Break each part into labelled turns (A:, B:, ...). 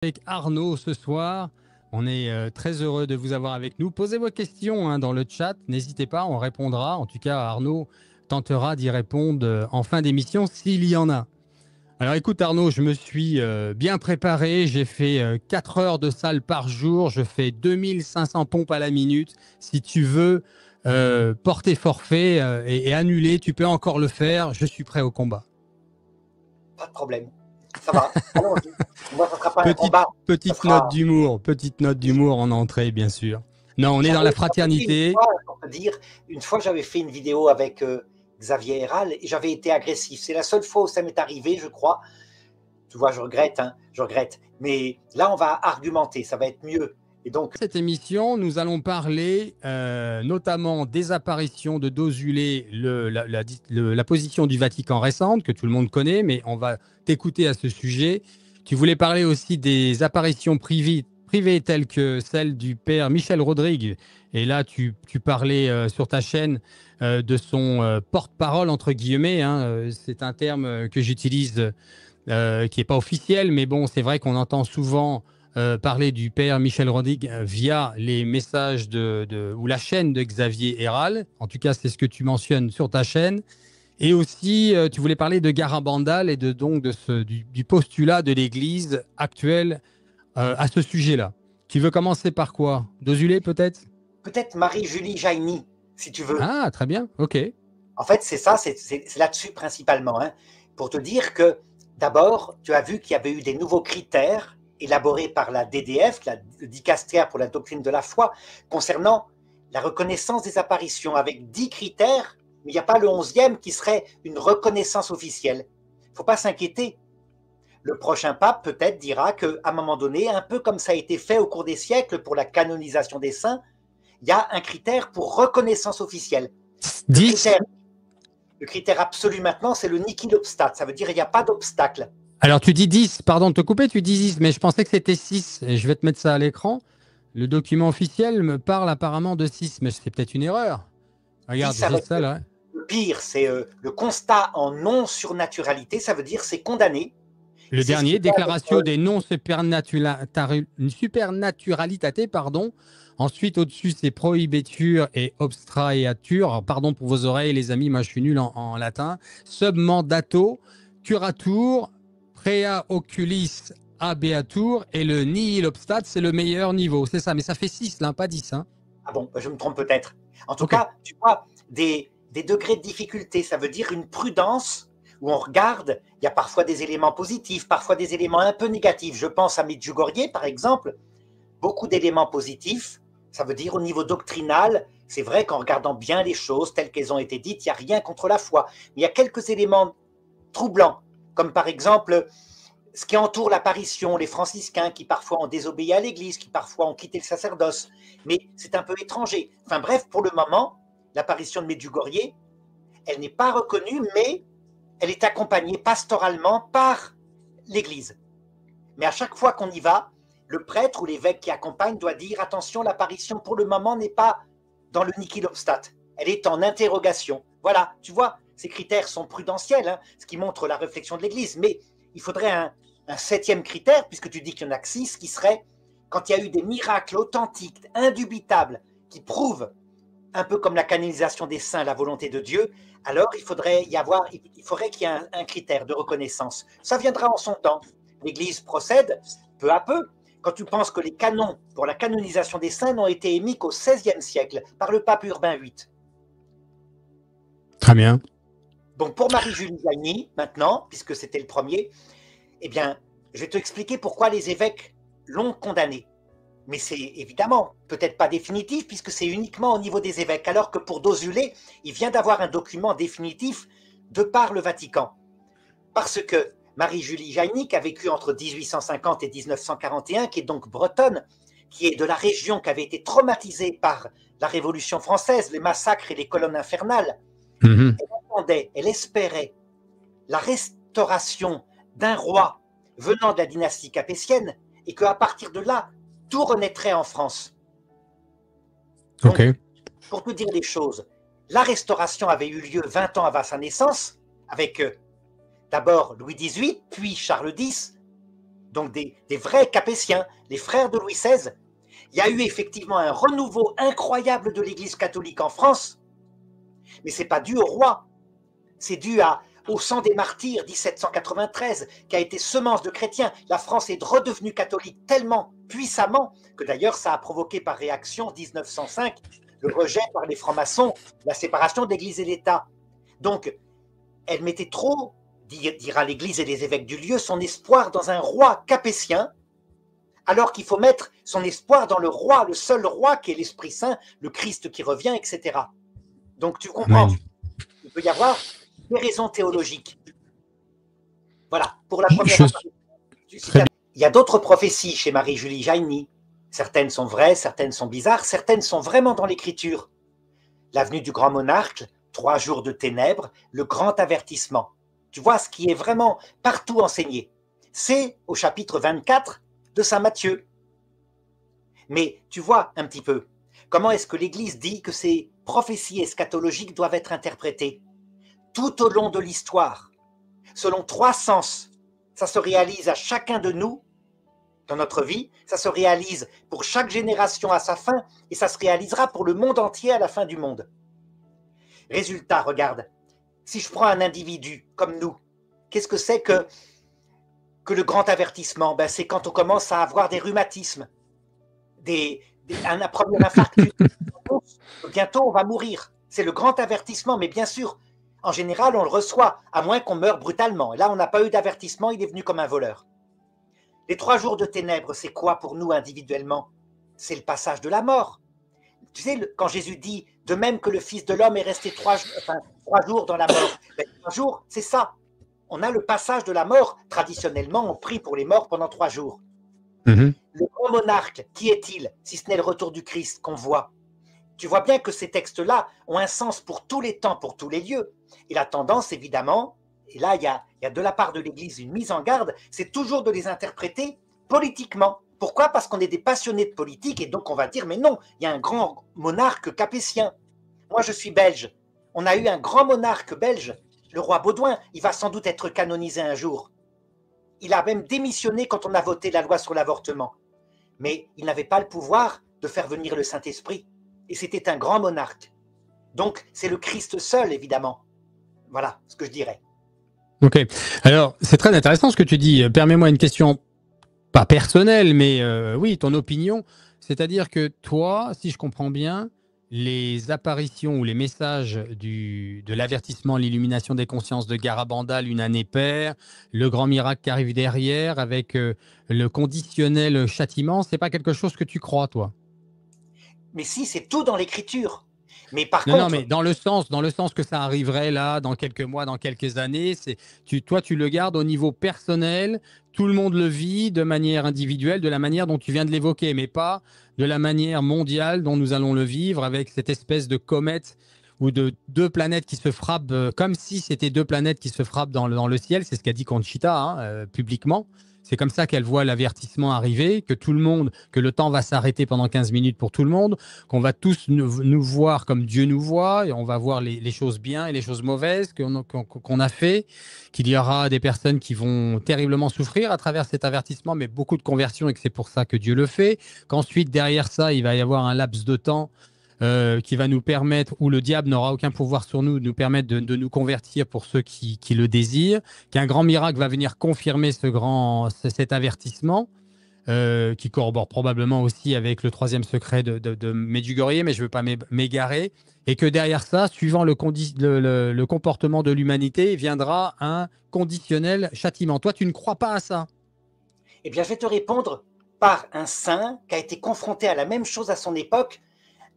A: Avec Arnaud ce soir. On est très heureux de vous avoir avec nous. Posez vos questions dans le chat, n'hésitez pas, on répondra. En tout cas, Arnaud tentera d'y répondre en fin d'émission s'il y en a. Alors écoute Arnaud, je me suis bien préparé, j'ai fait 4 heures de salle par jour, je fais 2500 pompes à la minute. Si tu veux porter forfait et annuler, tu peux encore le faire, je suis prêt au combat.
B: Pas de problème. Ça va. Allons-y. Moi, ça ne sera pas un combat.
A: Petite note d'humour en entrée, bien sûr. Non, on est dans la fraternité.
B: Une fois, j'avais fait une vidéo avec Xavier Héral et j'avais été agressif. C'est la seule fois où ça m'est arrivé, je crois. Tu vois, je regrette, je regrette. Mais là, on va argumenter, ça va être mieux. Et donc,
A: cette émission, nous allons parler notamment des apparitions de Dossulé, la position du Vatican récente, que tout le monde connaît, mais on va t'écouter à ce sujet. Tu voulais parler aussi des apparitions privées telles que celle du père Michel Rodrigue. Et là, tu parlais sur ta chaîne de son porte-parole, entre guillemets. C'est un terme que j'utilise qui n'est pas officiel, mais bon, c'est vrai qu'on entend souvent parler du père Michel Rodrigue via les messages ou la chaîne de Xavier Héral. En tout cas, c'est ce que tu mentionnes sur ta chaîne. Et aussi, tu voulais parler de Garabandal et du postulat de l'Église actuelle à ce sujet-là. Tu veux commencer par quoi? Dossulé, peut-être?
B: Peut-être Marie-Julie Jaïni, si tu veux.
A: Ah, très bien, ok.
B: En fait, c'est ça, c'est là-dessus principalement. Pour te dire que, d'abord, tu as vu qu'il y avait eu des nouveaux critères élaborés par la DDF, le Dicastère pour la doctrine de la foi, concernant la reconnaissance des apparitions, avec 10 critères, mais il n'y a pas le 11e qui serait une reconnaissance officielle. Il ne faut pas s'inquiéter. Le prochain pape peut-être dira qu'à un moment donné, un peu comme ça a été fait au cours des siècles pour la canonisation des saints, il y a un critère pour reconnaissance officielle. Le critère absolu maintenant, c'est le nihil obstat. Ça veut dire qu'il n'y a pas d'obstacle.
A: Alors tu dis 10, pardon de te couper, tu dis 10, mais je pensais que c'était 6. Et je vais te mettre ça à l'écran. Le document officiel me parle apparemment de 6, mais c'est peut-être une erreur. Regarde, j'ai ça là.
B: Le pire, c'est le constat en non-surnaturalité, ça veut dire c'est condamné.
A: Le dernier, déclaration des non-supernaturalités, pardon. Ensuite, au-dessus, c'est prohibitur et obstraiatur. Pardon pour vos oreilles, les amis, moi je suis nul en latin. Submandato, curatur, prea oculis habeatur et le nihil obstat, c'est le meilleur niveau. C'est ça, mais ça fait 6, là, pas 10. Hein.
B: Ah bon, je me trompe peut-être. En tout cas, tu vois, des degrés de difficulté, ça veut dire une prudence où on regarde, il y a parfois des éléments positifs, parfois des éléments un peu négatifs. Je pense à Medjugorje, par exemple, beaucoup d'éléments positifs. Ça veut dire au niveau doctrinal, c'est vrai qu'en regardant bien les choses telles qu'elles ont été dites, il n'y a rien contre la foi. Mais il y a quelques éléments troublants, comme par exemple ce qui entoure l'apparition, les franciscains qui parfois ont désobéi à l'Église, qui parfois ont quitté le sacerdoce. Mais c'est un peu étranger. Enfin bref, pour le moment, l'apparition de Medjugorje, elle n'est pas reconnue, mais elle est accompagnée pastoralement par l'Église. Mais à chaque fois qu'on y va, le prêtre ou l'évêque qui accompagne doit dire attention, l'apparition pour le moment n'est pas dans le nihil obstat, elle est en interrogation. Voilà, tu vois, ces critères sont prudentiels, ce qui montre la réflexion de l'Église. Mais il faudrait un 7e critère, puisque tu dis qu'il y en a que 6, qui serait quand il y a eu des miracles authentiques, indubitables, qui prouvent, un peu comme la canonisation des saints, la volonté de Dieu, alors il faudrait qu'il y ait un critère de reconnaissance. Ça viendra en son temps. L'Église procède peu à peu. Quand tu penses que les canons pour la canonisation des saints n'ont été émis qu'au XVIe siècle par le pape Urbain VIII.
A: Très bien.
B: Donc pour Marie-Julie Jaïni, maintenant, puisque c'était le premier, eh bien, je vais t'expliquer pourquoi les évêques l'ont condamné. Mais c'est évidemment peut-être pas définitif, puisque c'est uniquement au niveau des évêques, alors que pour Dossulé, il vient d'avoir un document définitif de par le Vatican. Parce que Marie-Julie Jaïni, qui a vécu entre 1850 et 1941, qui est donc bretonne, qui est de la région qui avait été traumatisée par la Révolution française, les massacres et les colonnes infernales, elle attendait, elle espérait la restauration d'un roi venant de la dynastie capétienne, et qu'à partir de là, tout renaîtrait en France. Donc, pour te dire les choses, la restauration avait eu lieu 20 ans avant sa naissance, avec d'abord Louis XVIII, puis Charles X, donc des vrais Capétiens, les frères de Louis XVI. Il y a eu effectivement un renouveau incroyable de l'Église catholique en France, mais ce n'est pas dû au roi, c'est dû au sang des martyrs 1793, qui a été semence de chrétiens. La France est redevenue catholique tellement puissamment que d'ailleurs ça a provoqué par réaction 1905 le rejet par les francs-maçons, la séparation de l'Église et l'État. Donc, elle mettait trop, dira l'Église et les évêques du lieu, son espoir dans un roi capétien, alors qu'il faut mettre son espoir dans le roi, le seul roi qui est l'Esprit Saint, le Christ qui revient, etc. Donc tu comprends, il peut y avoir des raisons théologiques. Voilà, pour la première fois. Il y a d'autres prophéties chez Marie-Julie Jaïny. Certaines sont vraies, certaines sont bizarres, certaines sont vraiment dans l'Écriture. La venue du grand monarque, 3 jours de ténèbres, le grand avertissement. Tu vois, ce qui est vraiment partout enseigné, c'est au chapitre 24 de saint Matthieu. Mais tu vois un petit peu, comment est-ce que l'Église dit que ces prophéties eschatologiques doivent être interprétées tout au long de l'histoire, selon 3 sens. Ça se réalise à chacun de nous, dans notre vie, ça se réalise pour chaque génération à sa fin, et ça se réalisera pour le monde entier à la fin du monde. Résultat, regarde, si je prends un individu comme nous, qu'est-ce que c'est que le grand avertissement? Ben, c'est quand on commence à avoir des rhumatismes, un premier infarctus. Bientôt, on va mourir. C'est le grand avertissement, mais bien sûr, en général, on le reçoit, à moins qu'on meure brutalement. Là, on n'a pas eu d'avertissement, il est venu comme un voleur. Les 3 jours de ténèbres, c'est quoi pour nous individuellement? C'est le passage de la mort. Tu sais, quand Jésus dit, de même que le Fils de l'homme est resté 3 jours dans la mort, 3 jours, c'est ça. On a le passage de la mort. Traditionnellement, on prie pour les morts pendant 3 jours. Le grand monarque, qui est-il, si ce n'est le retour du Christ qu'on voit? Tu vois bien que ces textes-là ont un sens pour tous les temps, pour tous les lieux. Et la tendance, évidemment, et là, il y a de la part de l'Église une mise en garde, c'est toujours de les interpréter politiquement. Pourquoi? Parce qu'on est des passionnés de politique et donc on va dire, mais non, il y a un grand monarque capétien. Moi, je suis belge. On a eu un grand monarque belge, le roi Baudouin. Il va sans doute être canonisé un jour. Il a même démissionné quand on a voté la loi sur l'avortement. Mais il n'avait pas le pouvoir de faire venir le Saint-Esprit. Et c'était un grand monarque. Donc, c'est le Christ seul, évidemment. Voilà ce que je dirais.
A: Ok. Alors, c'est très intéressant ce que tu dis. Permets-moi une question, pas personnelle, mais oui, ton opinion. C'est-à-dire que toi, si je comprends bien, les apparitions ou les messages de l'avertissement, l'illumination des consciences de Garabandal, une année paire, le grand miracle qui arrive derrière avec le conditionnel châtiment, c'est pas quelque chose que tu crois, toi?
B: Mais si, c'est tout dans l'Écriture. Mais par
A: Non,
B: contre…
A: mais dans le sens que ça arriverait là, dans quelques mois, dans quelques années, toi, tu le gardes au niveau personnel, tout le monde le vit de manière individuelle, de la manière dont tu viens de l'évoquer, mais pas de la manière mondiale dont nous allons le vivre avec cette espèce de comète ou de 2 planètes qui se frappent, comme si c'était 2 planètes qui se frappent dans le ciel. C'est ce qu'a dit Conchita, hein, publiquement. C'est comme ça qu'elle voit l'avertissement arriver, que le temps va s'arrêter pendant 15 minutes pour tout le monde, qu'on va tous nous voir comme Dieu nous voit, et on va voir les choses bien et les choses mauvaises qu'on a fait, qu'il y aura des personnes qui vont terriblement souffrir à travers cet avertissement, mais beaucoup de conversions et que c'est pour ça que Dieu le fait, qu'ensuite derrière ça, il va y avoir un laps de temps qui va nous permettre, où le diable n'aura aucun pouvoir sur nous, nous permettre de nous convertir pour ceux qui le désirent, qu'un grand miracle va venir confirmer cet avertissement, qui corrobore probablement aussi avec le 3e secret de Medjugorje, mais je ne veux pas m'égarer, et que derrière ça, suivant le comportement de l'humanité, viendra un conditionnel châtiment. Toi, tu ne crois pas à ça?
B: Eh bien, je vais te répondre par un saint qui a été confronté à la même chose à son époque,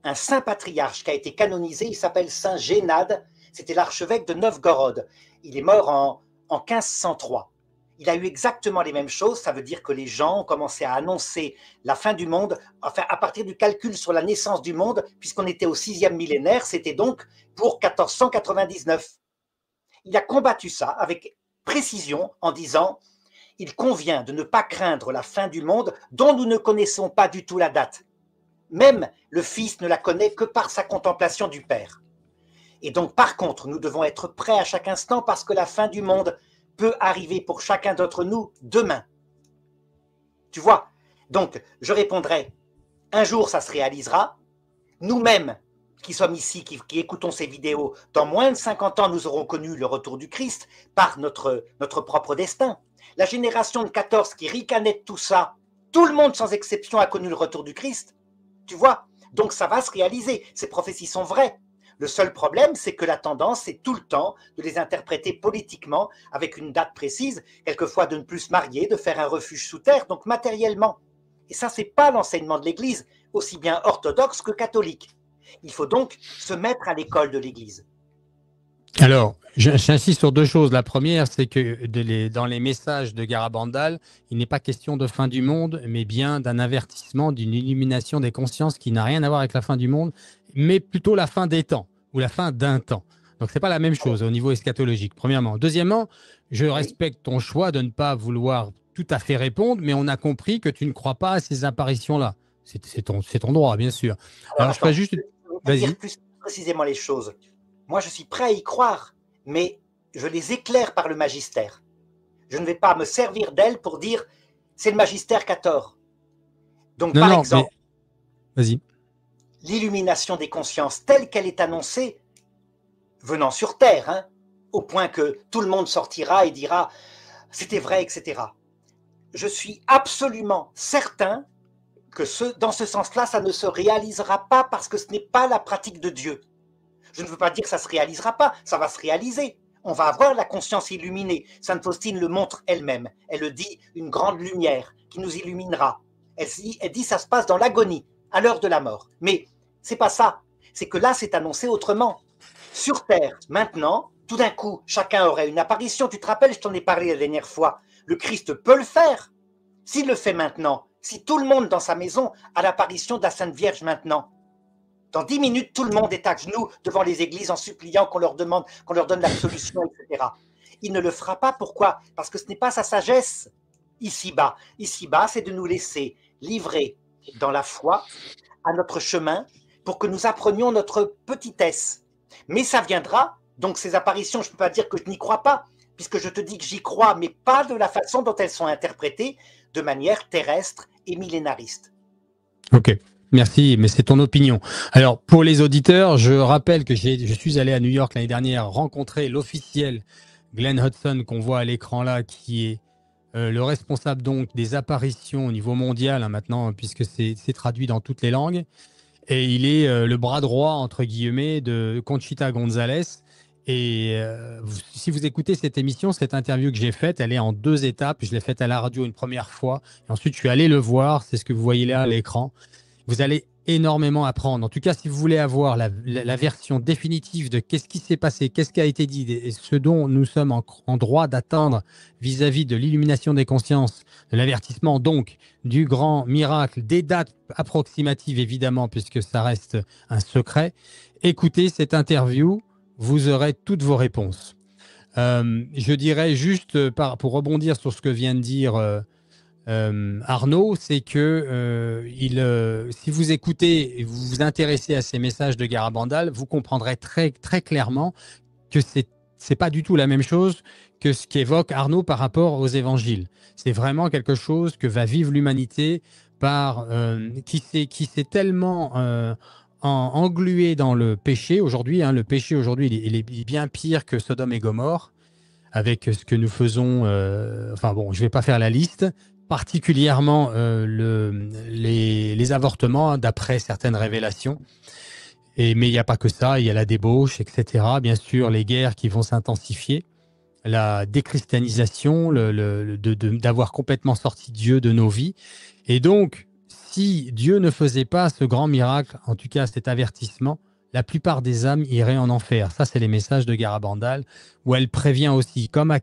B: un saint patriarche qui a été canonisé, il s'appelle saint Génade, c'était l'archevêque de Novgorod. Il est mort en 1503. Il a eu exactement les mêmes choses, ça veut dire que les gens ont commencé à annoncer la fin du monde, enfin à partir du calcul sur la naissance du monde, puisqu'on était au 6e millénaire, c'était donc pour 1499. Il a combattu ça avec précision en disant « Il convient de ne pas craindre la fin du monde dont nous ne connaissons pas du tout la date. Même le Fils ne la connaît que par sa contemplation du Père. Et donc, par contre, nous devons être prêts à chaque instant parce que la fin du monde peut arriver pour chacun d'entre nous demain. Tu vois? Donc, je répondrai, un jour, ça se réalisera. Nous-mêmes, qui sommes ici, qui écoutons ces vidéos, dans moins de 50 ans, nous aurons connu le retour du Christ par notre propre destin. La génération de 14 qui ricanait de tout ça, tout le monde sans exception a connu le retour du Christ. Tu vois? Donc ça va se réaliser. Ces prophéties sont vraies. Le seul problème, c'est que la tendance, c'est tout le temps de les interpréter politiquement avec une date précise, quelquefois de ne plus se marier, de faire un refuge sous terre, donc matériellement. Et ça, c'est pas l'enseignement de l'Église, aussi bien orthodoxe que catholique. Il faut donc se mettre à l'école de l'Église.
A: Alors, j'insiste sur deux choses. La première, c'est que dans les messages de Garabandal, il n'est pas question de fin du monde, mais bien d'un avertissement, d'une illumination des consciences qui n'a rien à voir avec la fin du monde, mais plutôt la fin des temps, ou la fin d'un temps. Donc, ce n'est pas la même chose au niveau eschatologique, premièrement. Deuxièmement, je respecte ton choix de ne pas vouloir tout à fait répondre, mais on a compris que tu ne crois pas à ces apparitions-là. C'est ton droit, bien sûr. Alors je ferai juste...
B: Je vais dire plus précisément les choses. Moi, je suis prêt à y croire, mais je les éclaire par le magistère. Je ne vais pas me servir d'elle pour dire c'est le magistère qui a tort. Donc, par exemple, l'illumination des consciences telle qu'elle est annoncée, venant sur Terre, hein, au point que tout le monde sortira et dira c'était vrai, etc. Je suis absolument certain que dans ce sens-là, ça ne se réalisera pas parce que ce n'est pas la pratique de Dieu. Je ne veux pas dire que ça ne se réalisera pas, ça va se réaliser. On va avoir la conscience illuminée. Sainte Faustine le montre elle-même. Elle le dit, une grande lumière qui nous illuminera. Elle dit ça se passe dans l'agonie, à l'heure de la mort. Mais c'est pas ça. C'est que là, c'est annoncé autrement. Sur Terre, maintenant, tout d'un coup, chacun aurait une apparition. Tu te rappelles, je t'en ai parlé la dernière fois. Le Christ peut le faire. S'il le fait maintenant, si tout le monde dans sa maison a l'apparition de la Sainte Vierge maintenant, dans 10 minutes, tout le monde est à genoux devant les églises en suppliant qu'on leur donne l'absolution, etc. Il ne le fera pas. Pourquoi? Parce que ce n'est pas sa sagesse ici-bas. Ici-bas, c'est de nous laisser livrer dans la foi à notre chemin pour que nous apprenions notre petitesse. Mais ça viendra. Donc ces apparitions, je ne peux pas dire que je n'y crois pas, puisque je te dis que j'y crois, mais pas de la façon dont elles sont interprétées, de manière terrestre et millénariste.
A: Ok. Merci, mais c'est ton opinion. Alors, pour les auditeurs, je rappelle que je suis allé à New York l'année dernière rencontrer l'officiel Glenn Hudson qu'on voit à l'écran là, qui est le responsable donc des apparitions au niveau mondial hein, maintenant, puisque c'est traduit dans toutes les langues. Et il est le bras droit, entre guillemets, de Conchita Gonzalez. Et si vous écoutez cette émission, cette interview que j'ai faite, elle est en 2 étapes. Je l'ai faite à la radio une première fois. Et ensuite, je suis allé le voir. C'est ce que vous voyez là à l'écran. Vous allez énormément apprendre. En tout cas, si vous voulez avoir la version définitive de qu'est-ce qui s'est passé, qu'est-ce qui a été dit et ce dont nous sommes en droit d'atteindre vis-à-vis de l'illumination des consciences, de l'avertissement donc du grand miracle, des dates approximatives évidemment puisque ça reste un secret, écoutez cette interview, vous aurez toutes vos réponses. Je dirais juste pour rebondir sur ce que vient de dire Arnaud, c'est que si vous écoutez et vous vous intéressez à ces messages de Garabandal, vous comprendrez très, très clairement que c'est pas du tout la même chose que ce qu'évoque Arnaud par rapport aux évangiles. C'est vraiment quelque chose que va vivre l'humanité qui s'est tellement englué dans le péché aujourd'hui. Hein, le péché aujourd'hui, il est bien pire que Sodome et Gomorrhe avec ce que nous faisons. Enfin bon, je vais pas faire la liste. Particulièrement les avortements, hein, d'après certaines révélations. Mais il n'y a pas que ça, il y a la débauche, etc. Bien sûr, les guerres qui vont s'intensifier, la déchristianisation, d'avoir complètement sorti Dieu de nos vies. Et donc, si Dieu ne faisait pas ce grand miracle, en tout cas cet avertissement, la plupart des âmes iraient en enfer. Ça, c'est les messages de Garabandal, où elle prévient aussi, comme à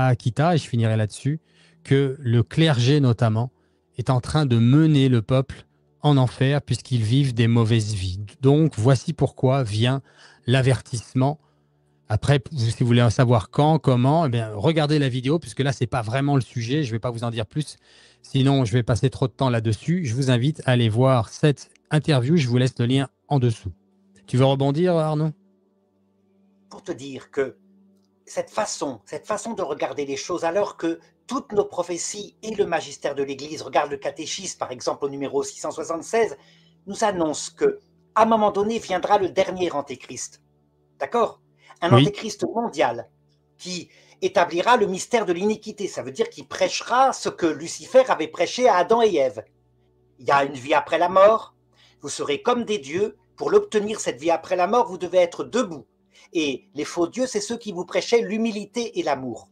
A: Akita, et je finirai là-dessus, que le clergé notamment est en train de mener le peuple en enfer puisqu'ils vivent des mauvaises vies. Donc voici pourquoi vient l'avertissement. Après, si vous voulez savoir quand, comment, eh bien, regardez la vidéo puisque là, c'est pas vraiment le sujet. Je ne vais pas vous en dire plus. Sinon, je vais passer trop de temps là-dessus. Je vous invite à aller voir cette interview. Je vous laisse le lien en dessous. Tu veux rebondir, Arnaud?
B: Pour te dire que cette façon de regarder les choses, alors que toutes nos prophéties et le magistère de l'Église, regarde le catéchisme par exemple au numéro 676, nous annonce que à un moment donné viendra le dernier antéchrist. D'accord? Un
A: Oui,
B: antéchrist mondial qui établira le mystère de l'iniquité. Ça veut dire qu'il prêchera ce que Lucifer avait prêché à Adam et Ève. Il y a une vie après la mort, vous serez comme des dieux. Pour l'obtenir, cette vie après la mort, vous devez être debout. Et les faux dieux, c'est ceux qui vous prêchaient l'humilité et l'amour.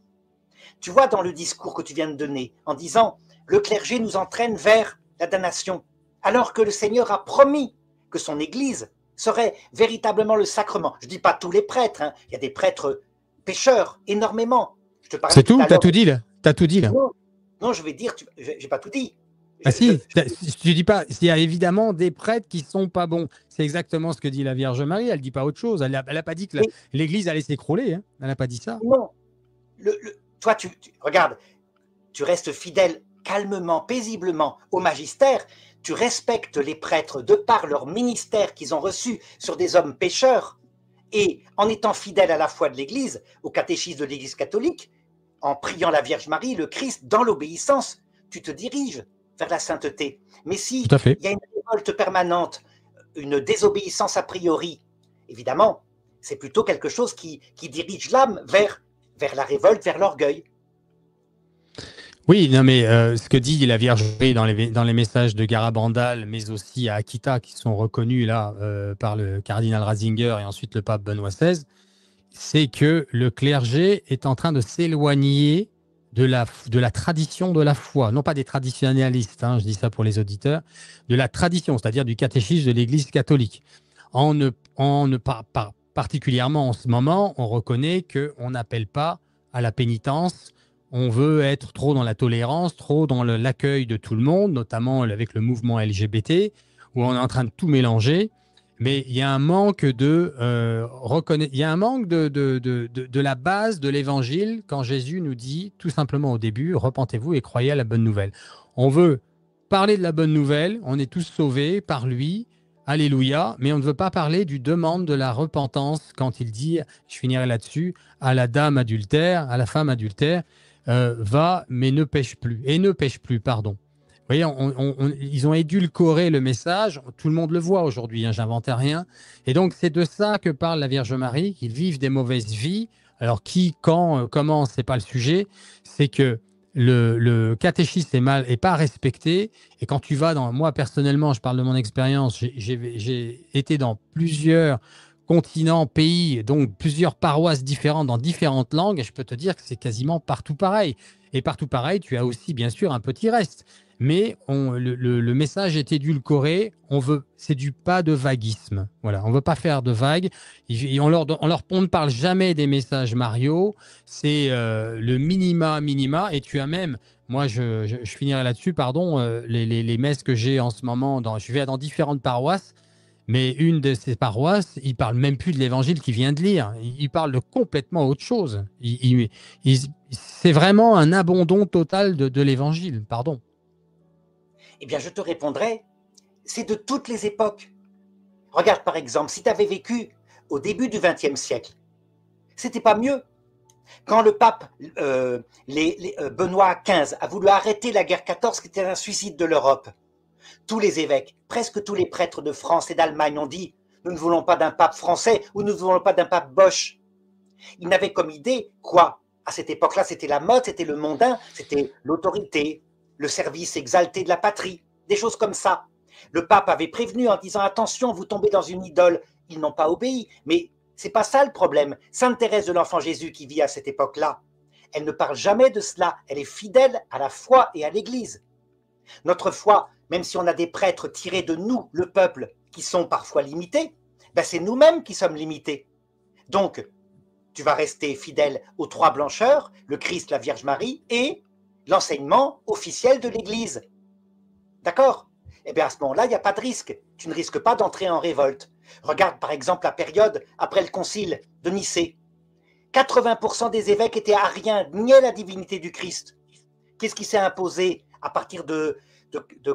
B: Tu vois, dans le discours que tu viens de donner, en disant « le clergé nous entraîne vers la damnation », alors que le Seigneur a promis que son Église serait véritablement le sacrement. Je ne dis pas tous les prêtres, hein. Il y a des prêtres pécheurs, énormément. Je te parlais
A: c'est
B: tout
A: tout,
B: à
A: t'as
B: l'heure.
A: tout dit là. T'as tout dit là.
B: Non, non, je vais dire, je n'ai pas tout dit.
A: Ah si, tu dis pas, il y a évidemment des prêtres qui sont pas bons. C'est exactement ce que dit la Vierge Marie, elle dit pas autre chose. Elle a pas dit que
B: Mais
A: l'Église allait s'écrouler, hein. Elle n'a pas dit ça.
B: non, toi, regarde, tu restes fidèle calmement, paisiblement au magistère, tu respectes les prêtres de par leur ministère qu'ils ont reçu sur des hommes pécheurs, et en étant fidèle à la foi de l'Église, au catéchisme de l'Église catholique, en priant la Vierge Marie, le Christ, dans l'obéissance, tu te diriges vers la sainteté. Mais
A: Tout
B: si
A: à fait.
B: il y a une révolte permanente, une désobéissance a priori, évidemment, c'est plutôt quelque chose qui dirige l'âme vers la révolte, vers l'orgueil.
A: Oui, non, mais ce que dit la Vierge Marie dans les messages de Garabandal, mais aussi à Akita, qui sont reconnus là par le cardinal Ratzinger et ensuite le pape Benoît XVI, c'est que le clergé est en train de s'éloigner de la tradition de la foi, non pas des traditionnalistes, hein, je dis ça pour les auditeurs, de la tradition, c'est-à-dire du catéchisme de l'Église catholique. Particulièrement en ce moment, on reconnaît qu'on n'appelle pas à la pénitence. On veut être trop dans la tolérance, trop dans l'accueil de tout le monde, notamment avec le mouvement LGBT, où on est en train de tout mélanger. Mais il y a un manque il y a un manque de la base de l'évangile quand Jésus nous dit tout simplement au début, repentez-vous et croyez à la bonne nouvelle. On veut parler de la bonne nouvelle, on est tous sauvés par lui, alléluia, mais on ne veut pas parler du demande de la repentance quand il dit, je finirai là-dessus, à la dame adultère, à la femme adultère, va, mais ne pêche plus, et ne pêche plus, pardon. Vous voyez, ils ont édulcoré le message, tout le monde le voit aujourd'hui, hein, j'inventais rien. Et donc, c'est de ça que parle la Vierge Marie, qu'ils vivent des mauvaises vies. Alors, qui, quand, comment, c'est pas le sujet. C'est que le catéchisme est pas respecté. Et quand tu vas moi personnellement, je parle de mon expérience, j'ai été dans plusieurs continents, pays, donc plusieurs paroisses différentes dans différentes langues, et je peux te dire que c'est quasiment partout pareil. Et partout pareil, tu as aussi bien sûr un petit reste. Mais le message est édulcoré. C'est du pas de vaguisme. Voilà, on veut pas faire de vagues. On ne parle jamais des messages Mario. C'est le minima. Et tu as même, moi, je finirai là-dessus, pardon, les messes que j'ai en ce moment. Je vais dans différentes paroisses. Mais une de ces paroisses, il parle même plus de l'évangile qu'il vient de lire. Il parle de complètement autre chose. C'est vraiment un abandon total de l'évangile. Pardon.
B: Eh bien, je te répondrai, c'est de toutes les époques. Regarde par exemple, si tu avais vécu au début du XXe siècle, c'était pas mieux. Quand le pape Benoît XV a voulu arrêter la guerre 14, qui était un suicide de l'Europe, tous les évêques, presque tous les prêtres de France et d'Allemagne ont dit « Nous ne voulons pas d'un pape français ou nous ne voulons pas d'un pape Bosch ». Ils n'avaient comme idée quoi? À cette époque-là, c'était la mode, c'était le mondain, c'était l'autorité, le service exalté de la patrie, des choses comme ça. Le pape avait prévenu en disant « Attention, vous tombez dans une idole ». Ils n'ont pas obéi, mais c'est pas ça le problème. Sainte Thérèse de l'Enfant Jésus qui vit à cette époque-là, elle ne parle jamais de cela. Elle est fidèle à la foi et à l'Église. Notre foi, même si on a des prêtres tirés de nous, le peuple, qui sont parfois limités, ben c'est nous-mêmes qui sommes limités. Donc, tu vas rester fidèle aux trois blancheurs, le Christ, la Vierge Marie et l'enseignement officiel de l'Église. D'accord? Eh bien, à ce moment-là, il n'y a pas de risque. Tu ne risques pas d'entrer en révolte. Regarde par exemple la période après le concile de Nicée. 80% des évêques étaient ariens, niaient la divinité du Christ. Qu'est-ce qui s'est imposé à partir de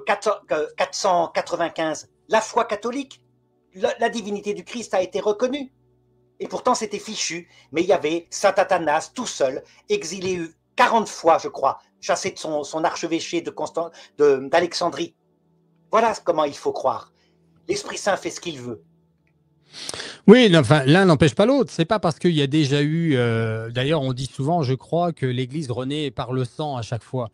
B: 495? La foi catholique. La divinité du Christ a été reconnue. Et pourtant, c'était fichu. Mais il y avait saint Athanas tout seul, exilé 40 fois, je crois, chassé de son archevêché d'Alexandrie. Voilà comment il faut croire. L'Esprit Saint fait ce qu'il veut.
A: Oui, enfin, l'un n'empêche pas l'autre. C'est pas parce qu'il y a déjà eu. D'ailleurs, on dit souvent, je crois, que l'Église renaît par le sang à chaque fois.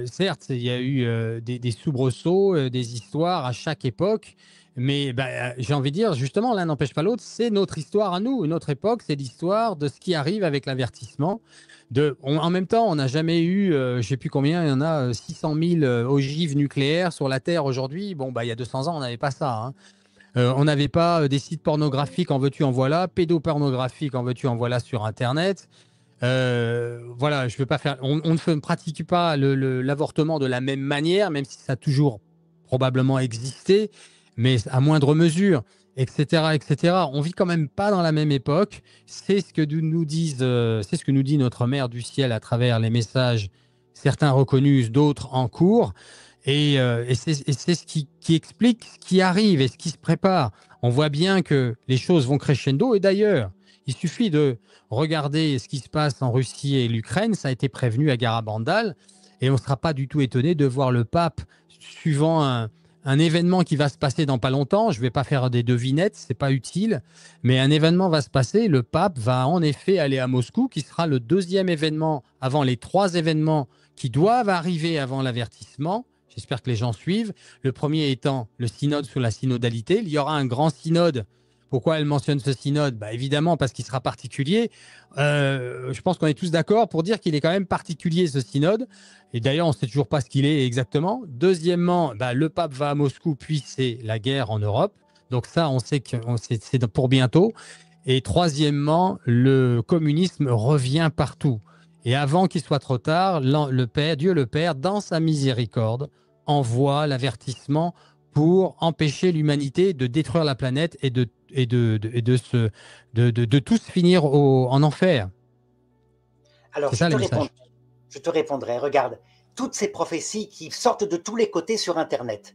A: Certes, il y a eu des soubresauts, des histoires à chaque époque, mais j'ai envie de dire, justement, l'un n'empêche pas l'autre. C'est notre histoire à nous. Notre époque, c'est l'histoire de ce qui arrive avec l'avertissement. En même temps, on n'a jamais eu, je ne sais plus combien, il y en a 600 000 ogives nucléaires sur la Terre aujourd'hui. Bon, il y a 200 ans, on n'avait pas ça, hein. On n'avait pas des sites pornographiques en veux-tu en voilà, pédopornographiques en veux-tu en voilà sur Internet. Voilà, je veux pas faire. On ne pratique pas l'avortement de la même manière, même si ça a toujours probablement existé, mais à moindre mesure, etc., etc. On vit quand même pas dans la même époque. C'est ce que nous disent, c'est ce que nous dit notre Mère du ciel à travers les messages, certains reconnus, d'autres en cours. Et c'est ce qui explique ce qui arrive et ce qui se prépare. On voit bien que les choses vont crescendo. Et d'ailleurs, il suffit de regarder ce qui se passe en Russie et l'Ukraine. Ça a été prévenu à Garabandal. Et on ne sera pas du tout étonné de voir le pape, suivant un événement qui va se passer dans pas longtemps. Je ne vais pas faire des devinettes, ce n'est pas utile. Mais un événement va se passer. Le pape va en effet aller à Moscou, qui sera le deuxième événement avant les 3 événements qui doivent arriver avant l'avertissement. J'espère que les gens suivent. Le premier étant le synode sur la synodalité. Il y aura un grand synode. Pourquoi elle mentionne ce synode? Évidemment, parce qu'il sera particulier. Je pense qu'on est tous d'accord pour dire qu'il est quand même particulier, ce synode. Et d'ailleurs, on ne sait toujours pas ce qu'il est exactement. Deuxièmement, le pape va à Moscou, puis c'est la guerre en Europe. Donc ça, on sait que c'est pour bientôt. Et troisièmement, le communisme revient partout. Et avant qu'il soit trop tard, Dieu le Père, dans sa miséricorde, envoie l'avertissement pour empêcher l'humanité de détruire la planète et de tous finir en enfer.
B: Alors,
A: C'est ça le message.
B: Je te répondrai. Regarde, toutes ces prophéties qui sortent de tous les côtés sur Internet.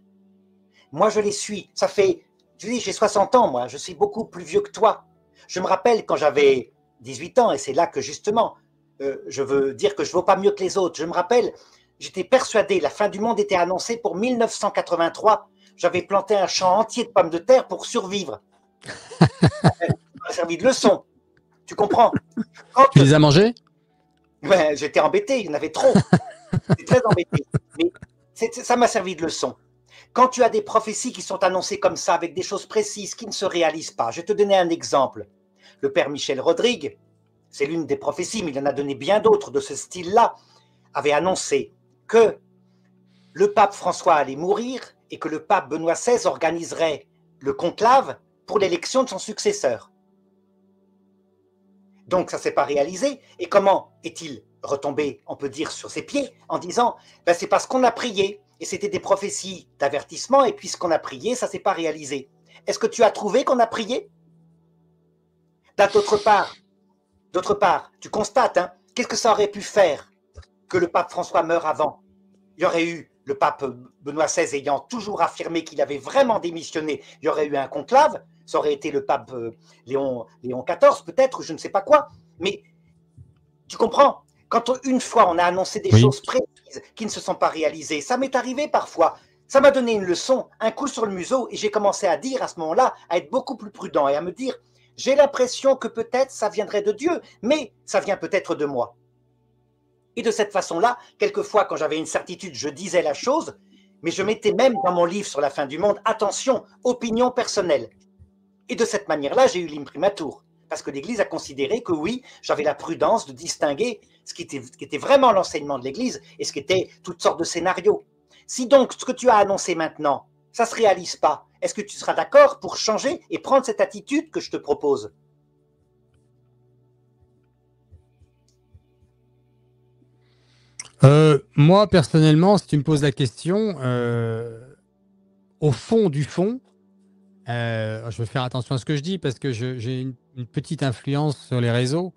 B: Moi, je les suis. Ça fait, tu dis, j'ai 60 ans, moi. Je suis beaucoup plus vieux que toi. Je me rappelle quand j'avais 18 ans, et c'est là que justement, je veux dire que je ne vaux pas mieux que les autres. Je me rappelle, j'étais persuadé, la fin du monde était annoncée pour 1983. J'avais planté un champ entier de pommes de terre pour survivre. Ça m'a servi de leçon. Tu comprends?
A: Tu les as mangés?
B: Ouais, j'étais embêté, il y en avait trop. J'étais très embêté. Mais ça m'a servi de leçon. Quand tu as des prophéties qui sont annoncées comme ça, avec des choses précises qui ne se réalisent pas, je vais te donner un exemple. Le père Michel Rodrigue, c'est l'une des prophéties, mais il en a donné bien d'autres de ce style-là, avait annoncé que le pape François allait mourir et que le pape Benoît XVI organiserait le conclave pour l'élection de son successeur. Donc ça ne s'est pas réalisé. Et comment est-il retombé, on peut dire, sur ses pieds en disant c'est parce qu'on a prié et c'était des prophéties d'avertissement et puisqu'on a prié, ça ne s'est pas réalisé. Est-ce que tu as trouvé qu'on a prié? D'autre part, tu constates, qu'est-ce que ça aurait pu faire que le pape François meure avant? Il y aurait eu le pape Benoît XVI ayant toujours affirmé qu'il avait vraiment démissionné, il y aurait eu un conclave, ça aurait été le pape Léon XIV peut-être, je ne sais pas quoi, mais tu comprends, quand une fois on a annoncé des choses précises qui ne se sont pas réalisées, ça m'est arrivé parfois, ça m'a donné une leçon, un coup sur le museau, et j'ai commencé à dire à ce moment-là, à être beaucoup plus prudent et à me dire, j'ai l'impression que peut-être ça viendrait de Dieu, mais ça vient peut-être de moi. Et de cette façon-là, quelquefois, quand j'avais une certitude, je disais la chose, mais je mettais même dans mon livre sur la fin du monde, attention, opinion personnelle. Et de cette manière-là, j'ai eu l'imprimatur. Parce que l'Église a considéré que oui, j'avais la prudence de distinguer ce qui était vraiment l'enseignement de l'Église et ce qui était toutes sortes de scénarios. Si donc ce que tu as annoncé maintenant, ça ne se réalise pas, est-ce que tu seras d'accord pour changer et prendre cette attitude que je te propose?
A: Moi, personnellement, si tu me poses la question, au fond du fond, je vais faire attention à ce que je dis parce que j'ai une petite influence sur les réseaux.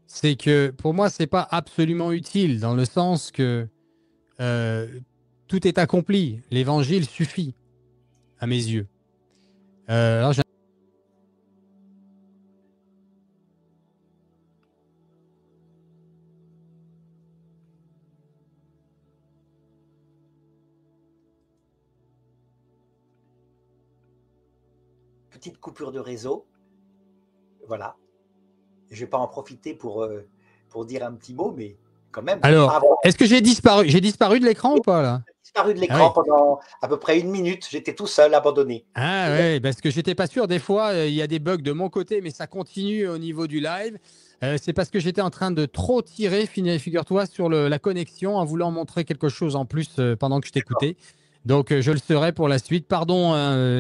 A: C'est que pour moi, c'est pas absolument utile dans le sens que tout est accompli. L'évangile suffit à mes yeux. Alors
B: petite coupure de réseau. Voilà. Je ne vais pas en profiter pour dire un petit mot, mais quand même.
A: Alors, est-ce que j'ai disparu? J'ai disparu de l'écran ou pas là?
B: J'ai disparu de
A: Ah
B: l'écran
A: oui.
B: pendant à peu près 1 minute. J'étais tout seul, abandonné.
A: Ah ouais, parce que j'étais pas sûr. Des fois, il y a des bugs de mon côté, mais ça continue au niveau du live. C'est parce que j'étais en train de trop tirer, figure-toi, sur la connexion en voulant montrer quelque chose en plus pendant que je t'écoutais. Donc, je le serai pour la suite. Pardon,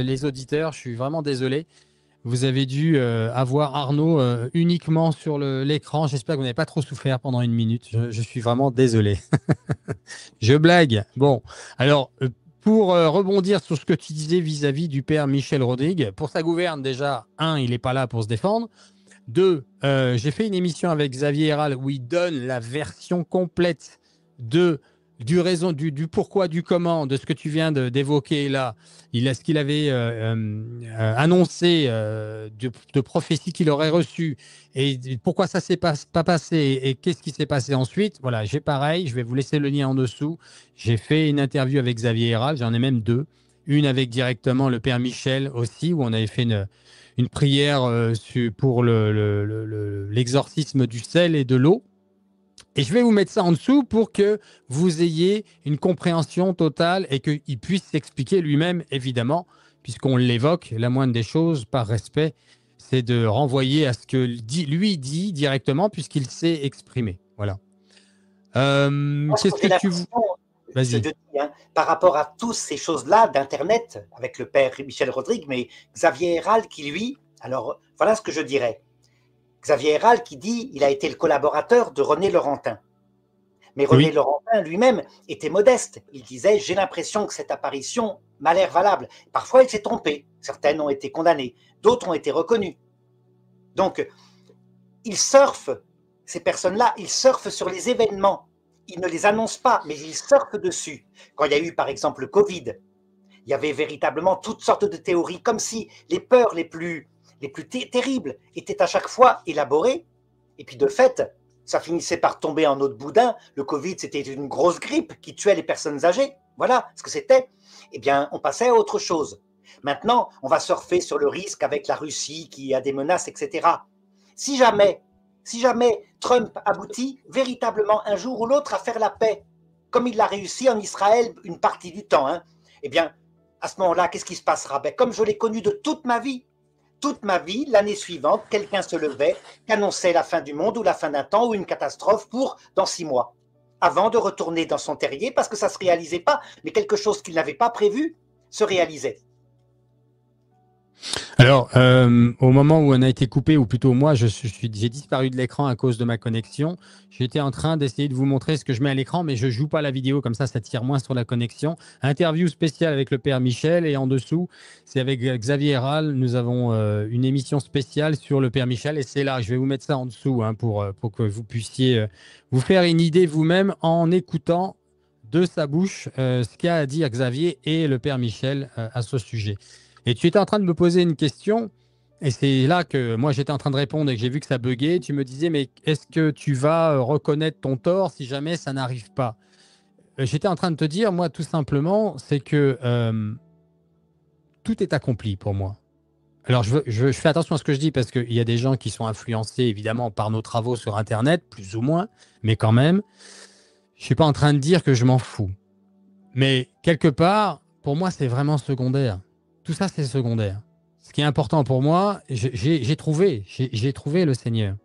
A: les auditeurs, je suis vraiment désolé. Vous avez dû avoir Arnaud uniquement sur l'écran. J'espère que vous n'avez pas trop souffert pendant 1 minute. Je suis vraiment désolé. Je blague. Bon, alors, pour rebondir sur ce que tu disais vis-à-vis du père Michel Rodrigue, pour sa gouverne, déjà, il n'est pas là pour se défendre. 2, j'ai fait une émission avec Xavier Héral où il donne la version complète du pourquoi, du comment, de ce que tu viens d'évoquer là. Ce qu'il avait annoncé de prophéties qu'il aurait reçues et pourquoi ça ne s'est pas passé et qu'est-ce qui s'est passé ensuite. Voilà, j'ai pareil, je vais vous laisser le lien en dessous. J'ai fait une interview avec Xavier Héral, j'en ai même 2. Une avec directement le père Michel aussi, où on avait fait une prière pour l'exorcisme du sel et de l'eau. Et je vais vous mettre ça en dessous pour que vous ayez une compréhension totale et qu'il puisse s'expliquer lui-même, évidemment, puisqu'on l'évoque. La moindre des choses, par respect, c'est de renvoyer à ce que lui dit directement, puisqu'il s'est exprimé. Voilà. Qu'est-ce que tu...
B: Vas-y. Par rapport à toutes ces choses-là d'Internet, avec le père Michel Rodrigue, mais Xavier Héral qui, lui, alors voilà ce que je dirais. Xavier Héral qui dit il a été le collaborateur de René Laurentin. Mais René Laurentin lui-même était modeste. Il disait j'ai l'impression que cette apparition m'a l'air valable. Parfois il s'est trompé. Certaines ont été condamnées, d'autres ont été reconnues. Donc ils surfent, ces personnes-là, ils surfent sur les événements. Ils ne les annoncent pas, mais ils surfent dessus. Quand il y a eu par exemple le Covid, il y avait véritablement toutes sortes de théories, comme si les peurs les plus terribles étaient à chaque fois élaborées. Et puis de fait, ça finissait par tomber en eau de boudin. Le Covid, c'était une grosse grippe qui tuait les personnes âgées. Voilà ce que c'était. Eh bien, on passait à autre chose. Maintenant, on va surfer sur le risque avec la Russie qui a des menaces, etc. Si jamais Trump aboutit véritablement un jour ou l'autre à faire la paix, comme il l'a réussi en Israël une partie du temps, eh bien, à ce moment-là, qu'est-ce qui se passera? Comme je l'ai connu de toute ma vie, l'année suivante, quelqu'un se levait, annonçait la fin du monde ou la fin d'un temps ou une catastrophe pour dans 6 mois, avant de retourner dans son terrier parce que ça ne se réalisait pas, mais quelque chose qu'il n'avait pas prévu se réalisait.
A: Alors, au moment où on a été coupé, ou plutôt moi, j'ai disparu de l'écran à cause de ma connexion. J'étais en train d'essayer de vous montrer ce que je mets à l'écran, mais je joue pas la vidéo, comme ça tire moins sur la connexion. Interview spéciale avec le père Michel, et en dessous, c'est avec Xavier Héral. Nous avons une émission spéciale sur le père Michel, et c'est là, je vais vous mettre ça en dessous pour que vous puissiez vous faire une idée vous-même en écoutant de sa bouche ce qu'a à dire Xavier et le père Michel à ce sujet. Et tu étais en train de me poser une question, et c'est là que moi j'étais en train de répondre et que j'ai vu que ça buguait. Tu me disais, mais est-ce que tu vas reconnaître ton tort si jamais ça n'arrive pas? J'étais en train de te dire, moi, tout simplement, c'est que tout est accompli pour moi. Alors, je fais attention à ce que je dis parce qu'il y a des gens qui sont influencés, évidemment, par nos travaux sur Internet, plus ou moins, mais quand même, je ne suis pas en train de dire que je m'en fous. Mais quelque part, pour moi, c'est vraiment secondaire. Tout ça, c'est secondaire. Ce qui est important pour moi, j'ai trouvé le Seigneur.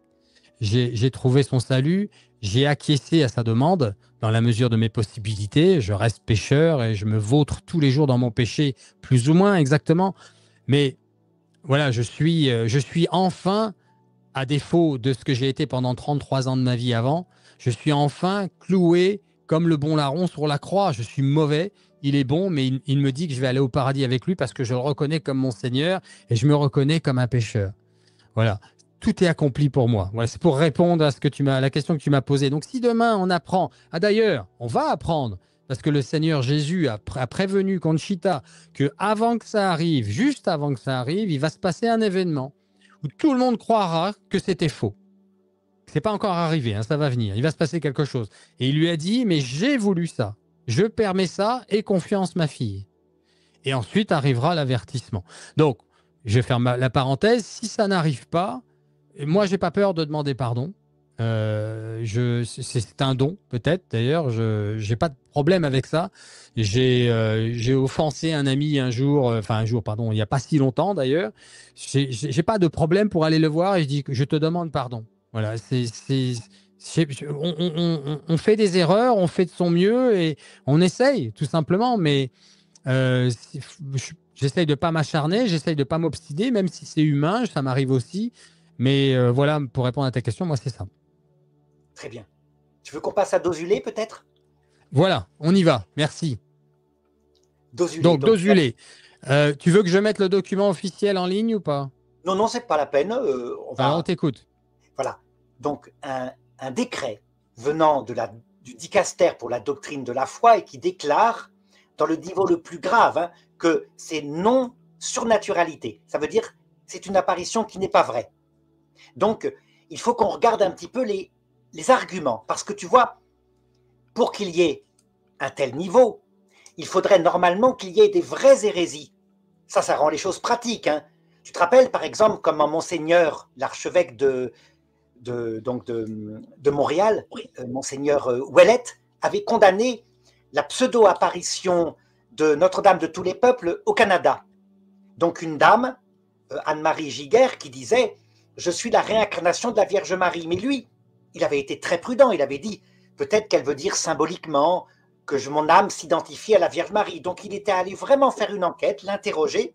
A: J'ai trouvé son salut, j'ai acquiescé à sa demande dans la mesure de mes possibilités. Je reste pécheur et je me vautre tous les jours dans mon péché, plus ou moins exactement. Mais voilà, je suis enfin, à défaut de ce que j'ai été pendant 33 ans de ma vie avant, je suis enfin cloué comme le bon larron sur la croix. Je suis mauvais, il est bon, mais il me dit que je vais aller au paradis avec lui parce que je le reconnais comme mon Seigneur et je me reconnais comme un pécheur. Voilà, tout est accompli pour moi. Voilà, c'est pour répondre à la question que tu m'as posée. Donc si demain on apprend, d'ailleurs, on va apprendre, parce que le Seigneur Jésus a prévenu Conchita que avant que ça arrive, juste avant que ça arrive, il va se passer un événement où tout le monde croira que c'était faux. C'est pas encore arrivé, ça va venir. Il va se passer quelque chose. Et il lui a dit, mais j'ai voulu ça. Je permets ça et confiance ma fille. Et ensuite arrivera l'avertissement. Donc, je vais faire la parenthèse. Si ça n'arrive pas, moi, j'ai pas peur de demander pardon. C'est un don, peut-être, d'ailleurs. Je n'ai pas de problème avec ça. J'ai offensé un ami un jour, enfin un jour, pardon, il n'y a pas si longtemps d'ailleurs. J'ai pas de problème pour aller le voir et je dis que je te demande pardon. Voilà, on fait des erreurs, on fait de son mieux et on essaye, tout simplement. Mais j'essaye de pas m'acharner, j'essaye de pas m'obstiner, même si c'est humain, ça m'arrive aussi. Mais voilà, pour répondre à ta question, moi, c'est ça.
B: Très bien. Tu veux qu'on passe à Dosulé, peut-être?
A: Voilà, on y va. Merci.
B: Dosulé.
A: Donc,
B: Donc,
A: Dosulé. Tu veux que je mette le document officiel en ligne ou pas?
B: non, non, c'est pas la peine. On
A: Alors, on
B: va.
A: t'écoute.
B: Voilà. Donc, un décret venant du dicaster pour la doctrine de la foi et qui déclare, dans le niveau le plus grave, hein, que c'est non surnaturalité. Ça veut dire c'est une apparition qui n'est pas vraie. Donc, il faut qu'on regarde un petit peu les arguments. Parce que tu vois, pour qu'il y ait un tel niveau, il faudrait normalement qu'il y ait des vraies hérésies. Ça rend les choses pratiques. Hein. Tu te rappelles, par exemple, comment Monseigneur, l'archevêque de Montréal, Monseigneur Ouellette, avait condamné la pseudo-apparition de Notre-Dame de tous les peuples au Canada. Donc une dame, Anne-Marie Giguère, qui disait « Je suis la réincarnation de la Vierge Marie ». Mais lui, il avait été très prudent, il avait dit « Peut-être qu'elle veut dire symboliquement que mon âme s'identifie à la Vierge Marie ». Donc il était allé vraiment faire une enquête, l'interroger,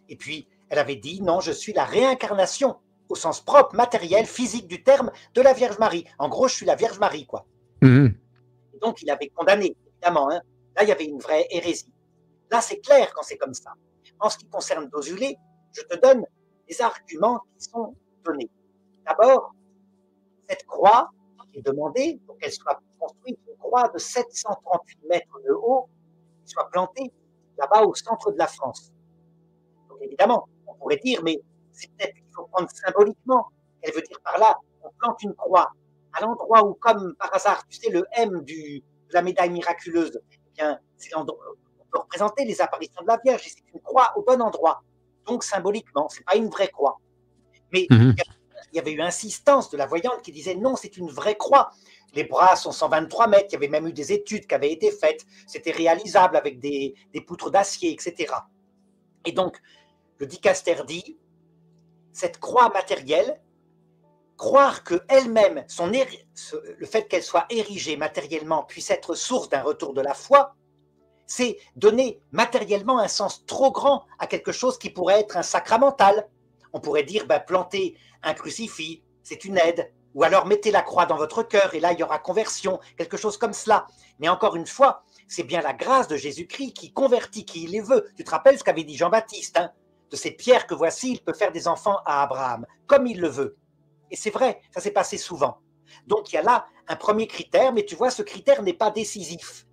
B: et puis elle avait dit « Non, je suis la réincarnation » au sens propre, matériel, physique du terme, de la Vierge Marie. En gros, je suis la Vierge Marie, quoi.
A: Mmh.
B: Et donc, il avait condamné, évidemment. Hein. Là, il y avait une vraie hérésie. Là, c'est clair quand c'est comme ça. En ce qui concerne Dosulé, je te donne les arguments qui sont donnés. D'abord, cette croix qui est demandée, pour qu'elle soit construite, une croix de 738 mètres de haut, qui soit plantée là-bas au centre de la France. Donc, évidemment, on pourrait dire, mais c'est peut-être qu'il faut prendre symboliquement. Elle veut dire par là, on plante une croix à l'endroit où, comme par hasard, tu sais, le M de la médaille miraculeuse, eh bien, c'est l'endroit où on peut représenter les apparitions de la Vierge, et c'est une croix au bon endroit. Donc, symboliquement, ce n'est pas une vraie croix. Mais
A: Mmh.
B: il y avait eu insistance de la voyante qui disait non, c'est une vraie croix. Les bras sont 123 mètres, il y avait même eu des études qui avaient été faites, c'était réalisable avec des poutres d'acier, etc. Et donc, le dicaster dit, cette croix matérielle, croire qu'elle-même, le fait qu'elle soit érigée matériellement puisse être source d'un retour de la foi, c'est donner matériellement un sens trop grand à quelque chose qui pourrait être un sacramental. On pourrait dire, planter un crucifix, c'est une aide, ou alors mettez la croix dans votre cœur et là il y aura conversion, quelque chose comme cela. Mais encore une fois, c'est bien la grâce de Jésus-Christ qui convertit qui il les veut. Tu te rappelles ce qu'avait dit Jean-Baptiste, hein, de cette pierre que voici, il peut faire des enfants à Abraham, comme il le veut. Et c'est vrai, ça s'est passé souvent. Donc il y a là un premier critère, mais tu vois, ce critère n'est pas décisif.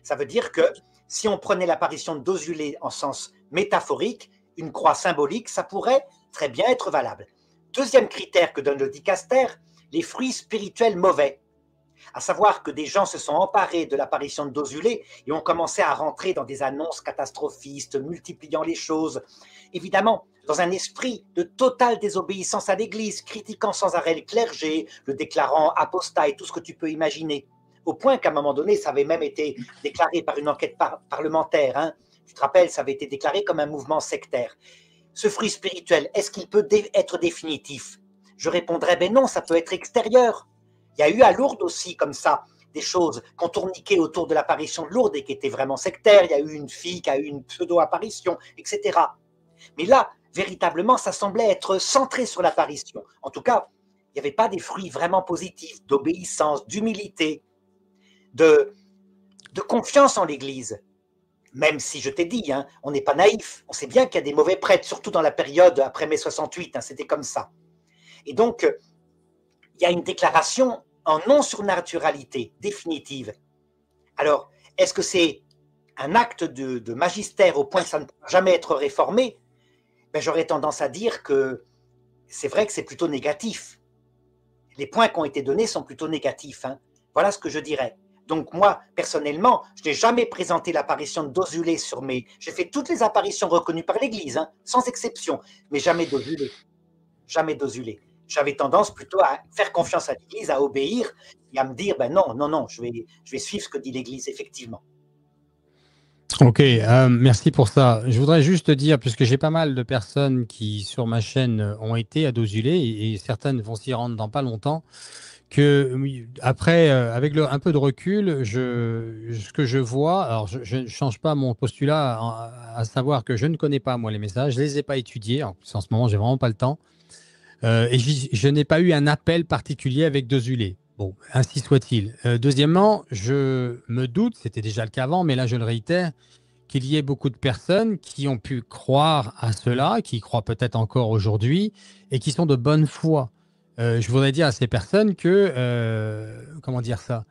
B: Ça veut dire que si on prenait l'apparition de Dosulé en sens métaphorique, une croix symbolique, ça pourrait très bien être valable. Deuxième critère que donne le dicaster, les fruits spirituels mauvais. À savoir que des gens se sont emparés de l'apparition de Dosulé et ont commencé à rentrer dans des annonces catastrophistes, multipliant les choses. Évidemment, dans un esprit de totale désobéissance à l'Église, critiquant sans arrêt le clergé, le déclarant apostat et tout ce que tu peux imaginer. Au point qu'à un moment donné, ça avait même été déclaré par une enquête parlementaire. Hein. Tu te rappelles, ça avait été déclaré comme un mouvement sectaire. Ce fruit spirituel, est-ce qu'il peut être définitif? Je répondrais, ben non, ça peut être extérieur. Il y a eu à Lourdes aussi, comme ça, des choses qu'on tourniquait autour de l'apparition de Lourdes et qui étaient vraiment sectaires. Il y a eu une fille qui a eu une pseudo-apparition, etc. Mais là, véritablement, ça semblait être centré sur l'apparition. En tout cas, il n'y avait pas des fruits vraiment positifs, d'obéissance, d'humilité, de confiance en l'Église. Même si je t'ai dit, hein, on n'est pas naïf, on sait bien qu'il y a des mauvais prêtres, surtout dans la période après mai 68, hein, c'était comme ça. Et donc, il y a une déclaration en non-surnaturalité définitive. Alors, est-ce que c'est un acte de magistère au point que ça ne peut jamais être réformé? Ben, j'aurais tendance à dire que c'est vrai que c'est plutôt négatif. Les points qui ont été donnés sont plutôt négatifs. Hein. Voilà ce que je dirais. Donc moi, personnellement, je n'ai jamais présenté l'apparition d'Ozulé sur mes... J'ai fait toutes les apparitions reconnues par l'Église, hein, sans exception, mais jamais d'Ozulé. Jamais d'Ozulé. J'avais tendance plutôt à faire confiance à l'Église, à obéir et à me dire, ben non, non, non, je vais suivre ce que dit l'Église, effectivement.
A: Ok, merci pour ça. Je voudrais juste te dire, puisque j'ai pas mal de personnes qui, sur ma chaîne, ont été à Dozulé, et certaines vont s'y rendre dans pas longtemps, que après, avec un peu de recul, ce que je vois, alors je ne change pas mon postulat, à savoir que je ne connais pas, moi, les messages, je les ai pas étudiés, en ce moment, j'ai vraiment pas le temps, et je n'ai pas eu un appel particulier avec Dozulé. Bon, ainsi soit-il. Deuxièmement, je me doute, c'était déjà le cas avant, mais là, je le réitère, qu'il y ait beaucoup de personnes qui ont pu croire à cela, qui y croient peut-être encore aujourd'hui, et qui sont de bonne foi. Je voudrais dire à ces personnes que, comment dire ça,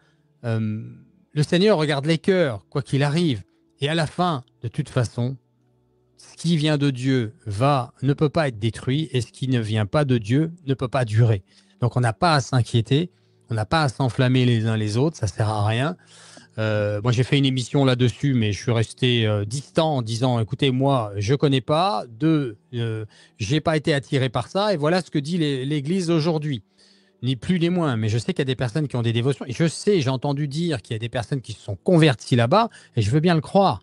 A: le Seigneur regarde les cœurs, quoi qu'il arrive. Et à la fin, de toute façon, ce qui vient de Dieu ne peut pas être détruit, et ce qui ne vient pas de Dieu ne peut pas durer. Donc on n'a pas à s'inquiéter, on n'a pas à s'enflammer les uns les autres, ça ne sert à rien. Moi, j'ai fait une émission là-dessus, mais je suis resté distant en disant, écoutez, moi, je connais pas. J'ai pas été attiré par ça. Et voilà ce que dit l'Église aujourd'hui. Ni plus ni moins. Mais je sais qu'il y a des personnes qui ont des dévotions. Et j'ai entendu dire qu'il y a des personnes qui se sont converties là-bas. Et je veux bien le croire.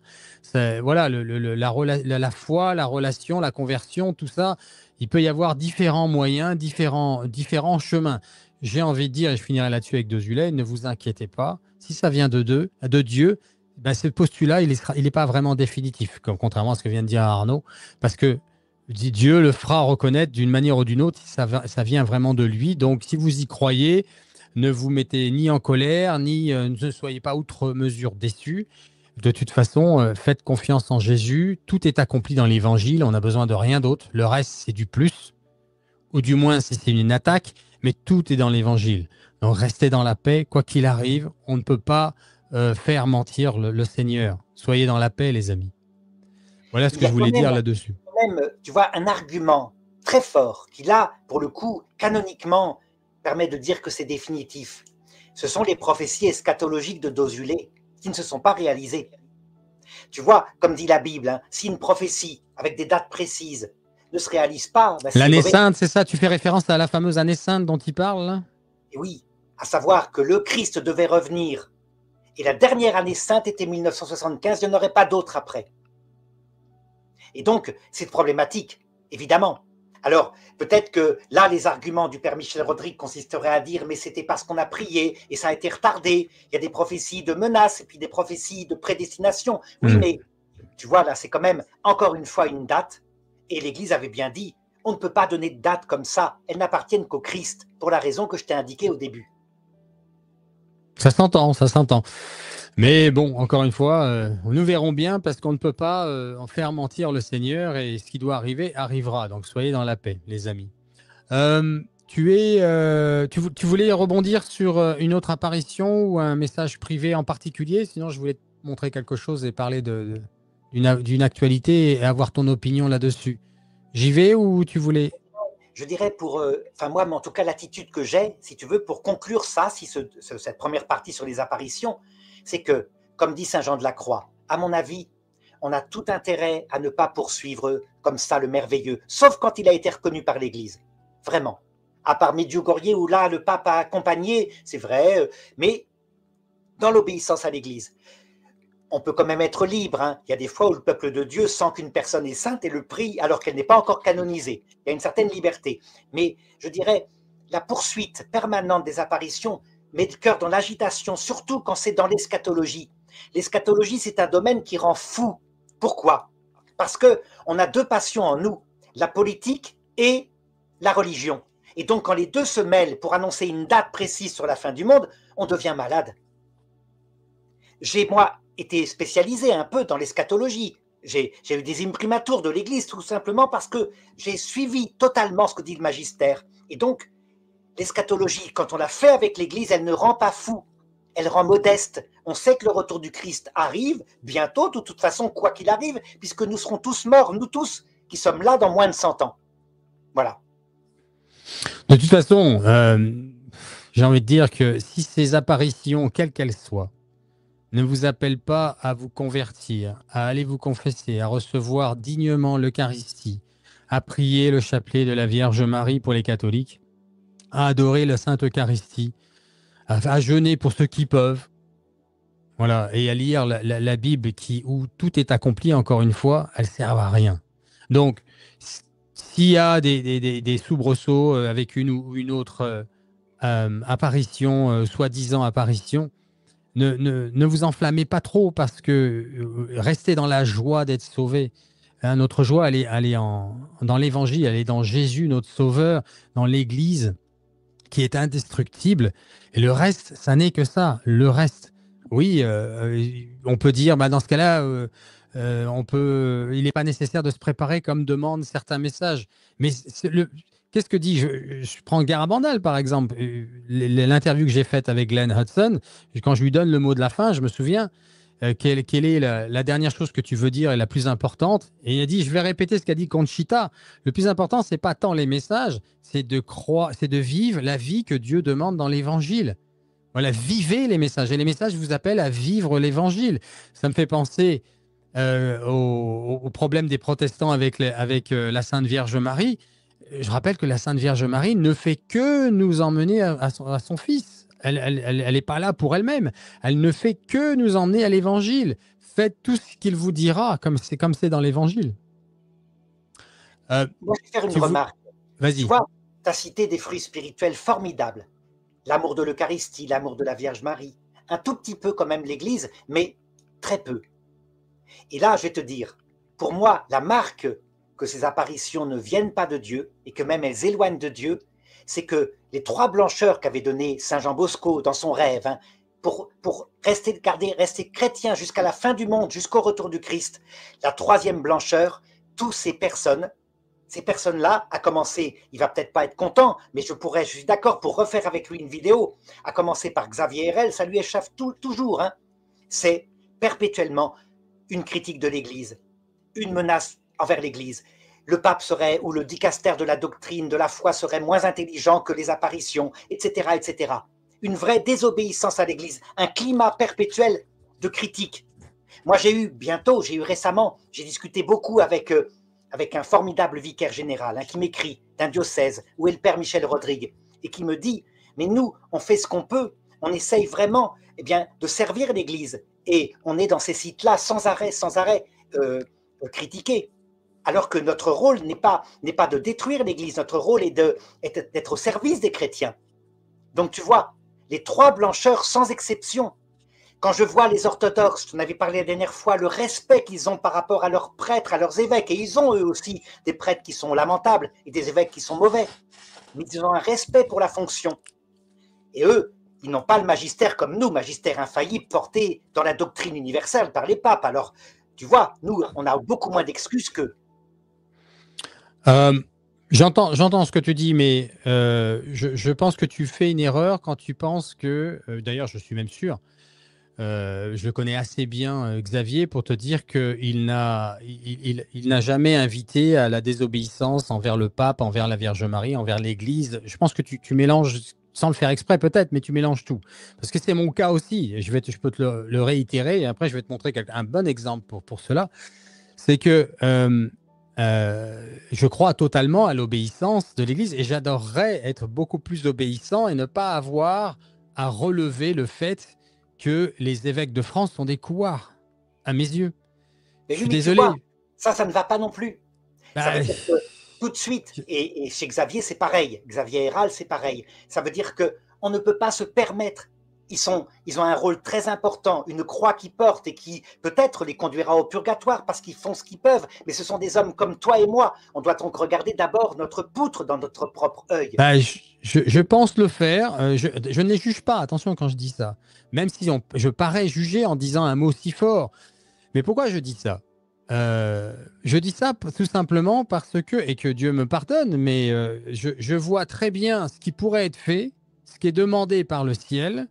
A: Voilà, la foi, la relation, la conversion, tout ça. Il peut y avoir différents moyens, différents chemins. J'ai envie de dire, et je finirai là-dessus avec Dozulé, ne vous inquiétez pas. Si ça vient de Dieu, ben ce postulat, il est pas vraiment définitif, contrairement à ce que vient de dire Arnaud, parce que Dieu le fera reconnaître d'une manière ou d'une autre si ça vient vraiment de lui. Donc, si vous y croyez, ne vous mettez ni en colère, ni ne soyez pas outre mesure déçus. De toute façon, faites confiance en Jésus. Tout est accompli dans l'Évangile. On n'a besoin de rien d'autre. Le reste, c'est du plus, ou du moins si c'est une attaque, mais tout est dans l'Évangile. Donc restez dans la paix, quoi qu'il arrive. On ne peut pas faire mentir le Seigneur. Soyez dans la paix, les amis. Voilà ce que je voulais dire là-dessus.
B: Même, tu vois, un argument très fort qui, là, pour le coup, canoniquement, permet de dire que c'est définitif. Ce sont les prophéties eschatologiques de Dozulé qui ne se sont pas réalisées. Tu vois, comme dit la Bible, hein, si une prophétie avec des dates précises ne se réalise pas... Ben
A: l'année sainte, c'est ça? Tu fais référence à la fameuse année sainte dont il parle là?
B: Et oui, à savoir que le Christ devait revenir. Et la dernière année sainte était 1975, il n'y en aurait pas d'autre après. Et donc, c'est problématique, évidemment. Alors, peut-être que là, les arguments du père Michel Rodrigue consisteraient à dire « mais c'était parce qu'on a prié et ça a été retardé, il y a des prophéties de menaces et puis des prophéties de prédestination. » Oui, mais tu vois, là, c'est quand même, encore une fois, une date. Et l'Église avait bien dit « on ne peut pas donner de date comme ça, elles n'appartiennent qu'au Christ, pour la raison que je t'ai indiquée au début. »
A: Ça s'entend, ça s'entend. Mais bon, encore une fois, nous verrons bien parce qu'on ne peut pas en faire mentir le Seigneur et ce qui doit arriver arrivera. Donc soyez dans la paix, les amis. Tu voulais rebondir sur une autre apparition ou un message privé en particulier? Sinon, je voulais te montrer quelque chose et parler d'une actualité et avoir ton opinion là-dessus. J'y vais ou tu voulais?
B: Je dirais moi, mais en tout cas, l'attitude que j'ai, si tu veux, pour conclure ça, cette première partie sur les apparitions, c'est que, comme dit Saint Jean de la Croix, à mon avis, on a tout intérêt à ne pas poursuivre comme ça le merveilleux, sauf quand il a été reconnu par l'Église. Vraiment. À part Medjugorje, où là, le pape a accompagné, c'est vrai, mais dans l'obéissance à l'Église. On peut quand même être libre. Hein. Il y a des fois où le peuple de Dieu sent qu'une personne est sainte et le prie alors qu'elle n'est pas encore canonisée. Il y a une certaine liberté. Mais je dirais, la poursuite permanente des apparitions met le cœur dans l'agitation, surtout quand c'est dans l'eschatologie. L'eschatologie, c'est un domaine qui rend fou. Pourquoi? Parce qu'on a deux passions en nous, la politique et la religion. Et donc, quand les deux se mêlent pour annoncer une date précise sur la fin du monde, on devient malade. J'ai, moi, été spécialisé un peu dans l'eschatologie. J'ai eu des imprimaturs de l'Église tout simplement parce que j'ai suivi totalement ce que dit le magistère. Et donc, l'eschatologie, quand on la fait avec l'Église, elle ne rend pas fou, elle rend modeste. On sait que le retour du Christ arrive bientôt, de toute façon, quoi qu'il arrive, puisque nous serons tous morts, nous tous, qui sommes là dans moins de 100 ans. Voilà.
A: De toute façon, j'ai envie de dire que si ces apparitions, quelles qu'elles soient, ne vous appelle pas à vous convertir, à aller vous confesser, à recevoir dignement l'Eucharistie, à prier le chapelet de la Vierge Marie pour les catholiques, à adorer la Sainte Eucharistie, à jeûner pour ceux qui peuvent, voilà, et à lire la Bible où tout est accompli, encore une fois, elles ne servent à rien. Donc, s'il y a des soubresauts avec une ou une autre apparition, soi-disant apparition, ne vous enflammez pas trop parce que restez dans la joie d'être sauvé. Hein, notre joie, elle est dans l'Évangile, elle est dans Jésus, notre Sauveur, dans l'Église, qui est indestructible. Et le reste, ça n'est que ça. Le reste, oui, on peut dire, bah, dans ce cas-là, il n'est pas nécessaire de se préparer comme demandent certains messages. Mais qu'est-ce que dit je prends Garabandal, par exemple. L'interview que j'ai faite avec Glenn Hudson, quand je lui donne le mot de la fin, je me souviens, quelle est la dernière chose que tu veux dire et la plus importante. Et il a dit, je vais répéter ce qu'a dit Conchita. Le plus important, c'est pas tant les messages, c'est de vivre la vie que Dieu demande dans l'Évangile. Voilà, vivez les messages. Et les messages vous appellent à vivre l'Évangile. Ça me fait penser au problème des protestants avec la Sainte Vierge Marie. Je rappelle que la Sainte Vierge Marie ne fait que nous emmener à son Fils. Elle n'est pas là pour elle-même. Elle ne fait que nous emmener à l'Évangile. Faites tout ce qu'il vous dira, comme c'est dans l'Évangile.
B: Moi, je vais faire une remarque.
A: Vas-y.
B: Tu vois, tu as cité des fruits spirituels formidables. L'amour de l'Eucharistie, l'amour de la Vierge Marie. Un tout petit peu quand même l'Église, mais très peu. Et là, je vais te dire, pour moi, la marque que ces apparitions ne viennent pas de Dieu et que même elles éloignent de Dieu, c'est que les 3 blancheurs qu'avait donné Saint Jean Bosco dans son rêve, hein, pour rester chrétien jusqu'à la fin du monde, jusqu'au retour du Christ, la 3e blancheur, toutes ces personnes-là, à commencer, il va peut-être pas être content, mais je suis d'accord pour refaire avec lui une vidéo, à commencer par Xavier Herrel, ça lui échappe toujours, hein, c'est perpétuellement une critique de l'Église, une menace envers l'Église. Le pape serait, ou le dicaster de la doctrine, de la foi serait moins intelligent que les apparitions, etc., etc. Une vraie désobéissance à l'Église, un climat perpétuel de critique. Moi, j'ai eu récemment, j'ai discuté beaucoup avec un formidable vicaire général, hein, qui m'écrit d'un diocèse, où est le père Michel Rodrigue, et qui me dit, mais nous, on fait ce qu'on peut, on essaye vraiment de servir l'Église, et on est dans ces sites-là sans arrêt critiqués. Alors que notre rôle n'est pas de détruire l'Église, notre rôle est d'être au service des chrétiens. Donc tu vois, les 3 blancheurs sans exception, quand je vois les orthodoxes, on avait parlé la dernière fois, le respect qu'ils ont par rapport à leurs prêtres, à leurs évêques, et ils ont eux aussi des prêtres qui sont lamentables et des évêques qui sont mauvais, mais ils ont un respect pour la fonction. Et eux, ils n'ont pas le magistère comme nous, magistère infaillible porté dans la doctrine universelle par les papes. Alors, tu vois, nous, on a beaucoup moins d'excuses qu'eux.
A: J'entends ce que tu dis, mais je pense que tu fais une erreur quand tu penses que, d'ailleurs je suis même sûr, je le connais assez bien, Xavier, pour te dire qu'il n'a jamais invité à la désobéissance envers le pape, envers la Vierge Marie, envers l'Église. Je pense que tu mélanges, sans le faire exprès peut-être, mais tu mélanges tout. Parce que c'est mon cas aussi. Je peux te le réitérer et après je vais te montrer un bon exemple pour cela. C'est que je crois totalement à l'obéissance de l'Église et j'adorerais être beaucoup plus obéissant et ne pas avoir à relever le fait que les évêques de France sont des couards, à mes yeux.
B: Mais
A: je suis désolé.
B: Vois, ça ne va pas non plus. Ça veut dire que tout de suite, et chez Xavier, c'est pareil. Xavier Herral, c'est pareil. Ça veut dire qu'on ne peut pas se permettre. Ils ont un rôle très important, une croix qu'ils portent et qui peut-être les conduira au purgatoire parce qu'ils font ce qu'ils peuvent. Mais ce sont des hommes comme toi et moi. On doit donc regarder d'abord notre poutre dans notre propre œil.
A: Je pense le faire. Je ne les juge pas, attention quand je dis ça. Même si je parais juger en disant un mot si fort. Mais pourquoi je dis ça ? Je dis ça tout simplement parce que, et que Dieu me pardonne, mais je vois très bien ce qui pourrait être fait, ce qui est demandé par le ciel,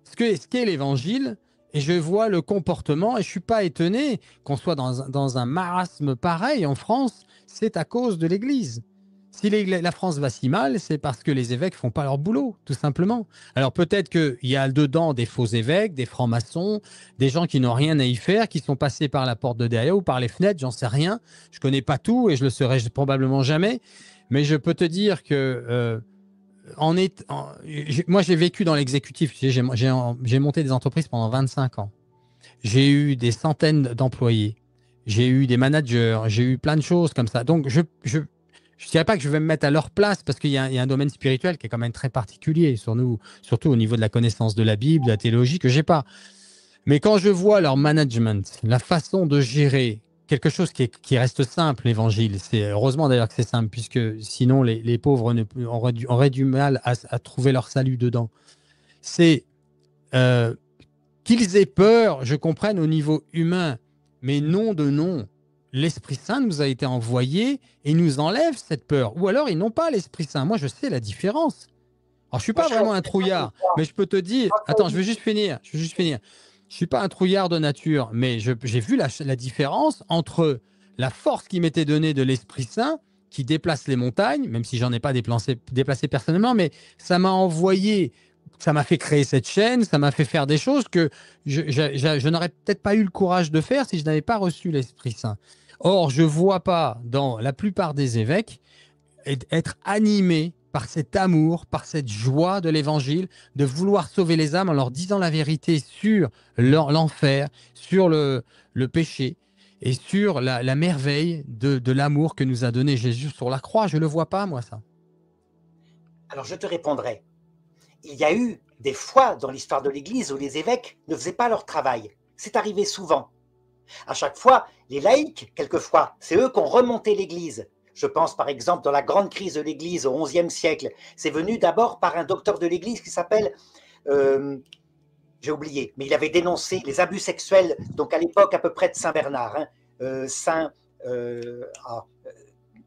A: ce qu'est l'Évangile, et je vois le comportement, et je ne suis pas étonné qu'on soit dans un marasme pareil en France, c'est à cause de l'Église. Si la France va si mal, c'est parce que les évêques font pas leur boulot, tout simplement. Alors peut-être qu'il y a dedans des faux évêques, des francs-maçons, des gens qui n'ont rien à y faire, qui sont passés par la porte de derrière ou par les fenêtres, j'en sais rien. Je connais pas tout et je le saurai probablement jamais. Mais je peux te dire que moi j'ai vécu dans l'exécutif. J'ai monté des entreprises pendant 25 ans. J'ai eu des centaines d'employés. J'ai eu des managers. J'ai eu plein de choses comme ça. Donc je dirais pas que je vais me mettre à leur place parce qu'il y a un domaine spirituel qui est quand même très particulier sur nous, surtout au niveau de la connaissance de la Bible, de la théologie que j'ai pas. Mais quand je vois leur management, la façon de gérer quelque chose qui reste simple, l'évangile, c'est heureusement d'ailleurs que c'est simple puisque sinon les pauvres auraient du mal à trouver leur salut dedans. C'est euh, qu'ils aient peur, je comprenne au niveau humain, mais non de non. L'Esprit Saint nous a été envoyé et nous enlève cette peur. Ou alors ils n'ont pas l'Esprit Saint. Moi, je sais la différence. Alors, je ne suis
B: Moi,
A: pas
B: je suis
A: vraiment un trouillard, mais je peux te dire. Attends, je veux juste finir. Je veux juste finir. Je ne suis pas un trouillard de nature, mais j'ai vu la différence entre la force qui m'était donnée de l'Esprit Saint, qui déplace les montagnes, même si j'en ai pas déplacé personnellement, mais ça m'a envoyé, ça m'a fait créer cette chaîne, ça m'a fait faire des choses que je n'aurais peut-être pas eu le courage de faire si je n'avais pas reçu l'Esprit Saint. Or, je ne vois pas dans la plupart des évêques être animés par cet amour, par cette joie de l'évangile, de vouloir sauver les âmes en leur disant la vérité sur l'enfer, sur le péché et sur la merveille de l'amour que nous a donné Jésus sur la croix. Je ne le vois pas, moi, ça.
B: Alors je te répondrai. Il y a eu des fois dans l'histoire de l'Église où les évêques ne faisaient pas leur travail. C'est arrivé souvent. À chaque fois, les laïcs, quelquefois, c'est eux qui ont remonté l'Église. Je pense par exemple dans la grande crise de l'Église au XIe siècle. C'est venu d'abord par un docteur de l'Église qui s'appelle, j'ai oublié, mais il avait dénoncé les abus sexuels, donc à l'époque à peu près de Saint-Bernard,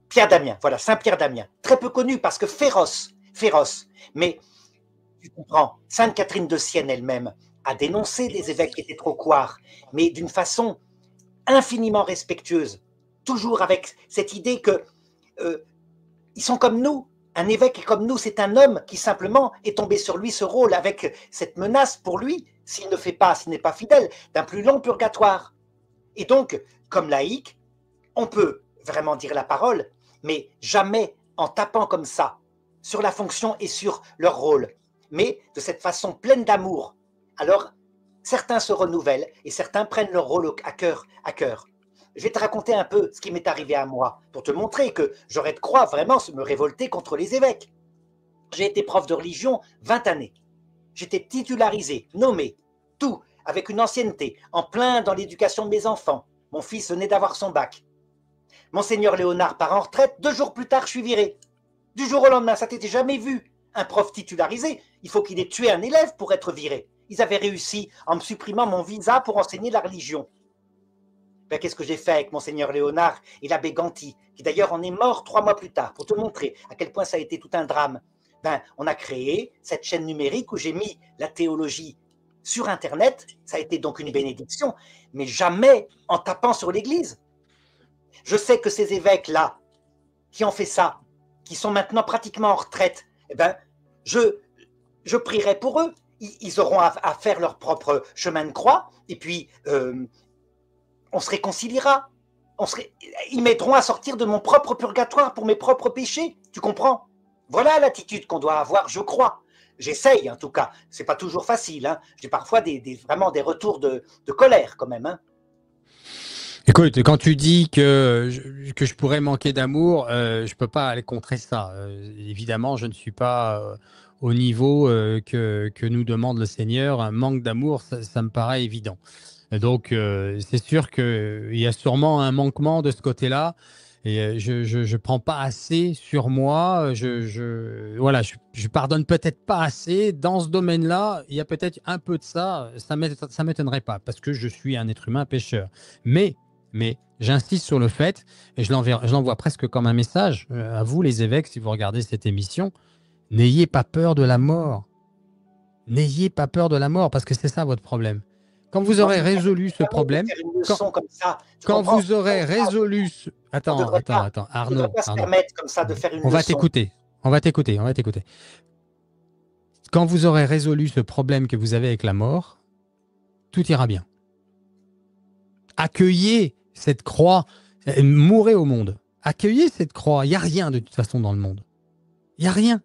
B: Pierre Damien, voilà, Saint Pierre Damien. Très peu connu parce que féroce, mais tu comprends, Sainte Catherine de Sienne elle-même a dénoncé des évêques qui étaient trop couards, mais d'une façon infiniment respectueuse, toujours avec cette idée que ils sont comme nous. Un évêque est comme nous, c'est un homme qui simplement est tombé sur lui ce rôle avec cette menace pour lui, s'il ne fait pas, s'il n'est pas fidèle, d'un plus long purgatoire. Et donc, comme laïc, on peut vraiment dire la parole, mais jamais en tapant comme ça sur la fonction et sur leur rôle, mais de cette façon pleine d'amour. Alors, certains se renouvellent et certains prennent leur rôle à cœur. Je vais te raconter un peu ce qui m'est arrivé à moi, pour te montrer que j'aurais de quoi vraiment me révolter contre les évêques. J'ai été prof de religion 20 années. J'étais titularisé, nommé, tout, avec une ancienneté, en plein dans l'éducation de mes enfants. Mon fils venait d'avoir son bac. Monseigneur Léonard part en retraite, 2 jours plus tard, je suis viré. Du jour au lendemain, ça t'était jamais vu. Un prof titularisé, il faut qu'il ait tué un élève pour être viré. Ils avaient réussi en me supprimant mon visa pour enseigner la religion. Ben, qu'est-ce que j'ai fait avec Monseigneur Léonard et l'abbé Ganti, qui d'ailleurs en est mort 3 mois plus tard, pour te montrer à quel point ça a été tout un drame. Ben, on a créé cette chaîne numérique où j'ai mis la théologie sur Internet. Ça a été donc une bénédiction, mais jamais en tapant sur l'Église. Je sais que ces évêques-là, qui ont fait ça, qui sont maintenant pratiquement en retraite, eh ben, je prierai pour eux. Ils auront à faire leur propre chemin de croix, et puis on se réconciliera. Ils m'aideront à sortir de mon propre purgatoire pour mes propres péchés. Tu comprends? Voilà l'attitude qu'on doit avoir, je crois. J'essaye, en tout cas. C'est pas toujours facile. Hein. J'ai parfois vraiment des retours de colère, quand même. Hein.
A: Écoute, quand tu dis que je pourrais manquer d'amour, je peux pas aller contrer ça. Évidemment, je ne suis pas au niveau que nous demande le Seigneur. Un manque d'amour, ça me paraît évident. Donc, c'est sûr qu'il y a sûrement un manquement de ce côté-là. Et je prends pas assez sur moi. Voilà, je pardonne peut-être pas assez. Dans ce domaine-là, il y a peut-être un peu de ça. Ça m'étonnerait pas parce que je suis un être humain pécheur. Mais j'insiste sur le fait, et je l'envoie presque comme un message à vous, les évêques, si vous regardez cette émission, n'ayez pas peur de la mort. N'ayez pas peur de la mort parce que c'est ça votre problème. quand vous
B: Moi,
A: aurez
B: je ne
A: résolu ce
B: permets jamais de
A: problème,
B: faire une
A: quand,
B: leçon comme ça. Tu
A: quand
B: comprends?
A: vous aurez résolu ce...
B: On
A: Attends,
B: devrait
A: attends,
B: pas,
A: attends,
B: on devrait
A: Arnaud,
B: pas se
A: Arnaud,
B: permettre comme ça de faire une
A: on va
B: leçon.
A: t'écouter, on va t'écouter, on va t'écouter. Quand vous aurez résolu ce problème que vous avez avec la mort, tout ira bien. Accueillez cette croix, mourrez au monde. Accueillez cette croix. Il n'y a rien de toute façon dans le monde. Il n'y a rien.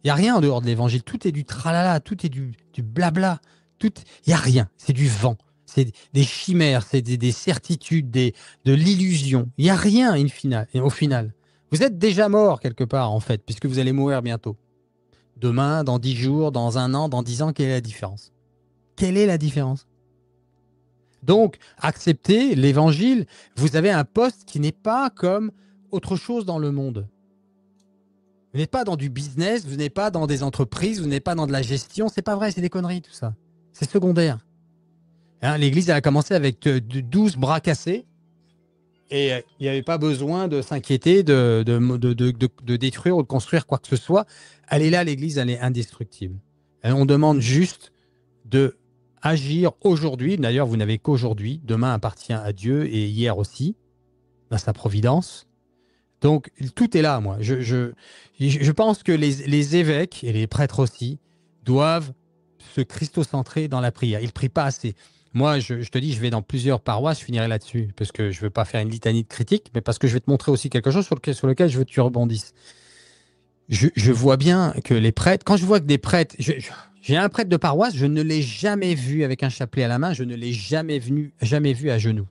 A: Il n'y a rien en dehors de l'évangile. Tout est du tralala, tout est du blabla. Il n'y a rien. C'est du vent. C'est des chimères, c'est des certitudes, de l'illusion. Il n'y a rien au final. Vous êtes déjà mort quelque part, en fait, puisque vous allez mourir bientôt. Demain, dans 10 jours, dans 1 an, dans 10 ans, quelle est la différence? Quelle est la différence? Donc, acceptez l'évangile. Vous avez un poste qui n'est pas comme autre chose dans le monde. Vous n'êtes pas dans du business, vous n'êtes pas dans des entreprises, vous n'êtes pas dans de la gestion. C'est pas vrai, c'est des conneries tout ça. C'est secondaire. Hein, L'Église a commencé avec 12 bras cassés et il n'y avait pas besoin de s'inquiéter de détruire ou de construire quoi que ce soit. Elle est là, l'Église, elle est indestructible. Et on demande juste de agir aujourd'hui. D'ailleurs, vous n'avez qu'aujourd'hui. Demain appartient à Dieu et hier aussi, dans sa providence. Donc, tout est là, moi. Je pense que les évêques et les prêtres aussi doivent se christocentrer dans la prière. Ils ne prient pas assez. Moi, je te dis, je vais dans plusieurs paroisses, je finirai là-dessus, parce que je ne veux pas faire une litanie de critiques, mais parce que je vais te montrer aussi quelque chose sur lequel je veux que tu rebondisses. Je vois bien que les prêtres, quand je vois que des prêtres, j'ai un prêtre de paroisse, je ne l'ai jamais vu avec un chapelet à la main, je ne l'ai jamais vu à genoux.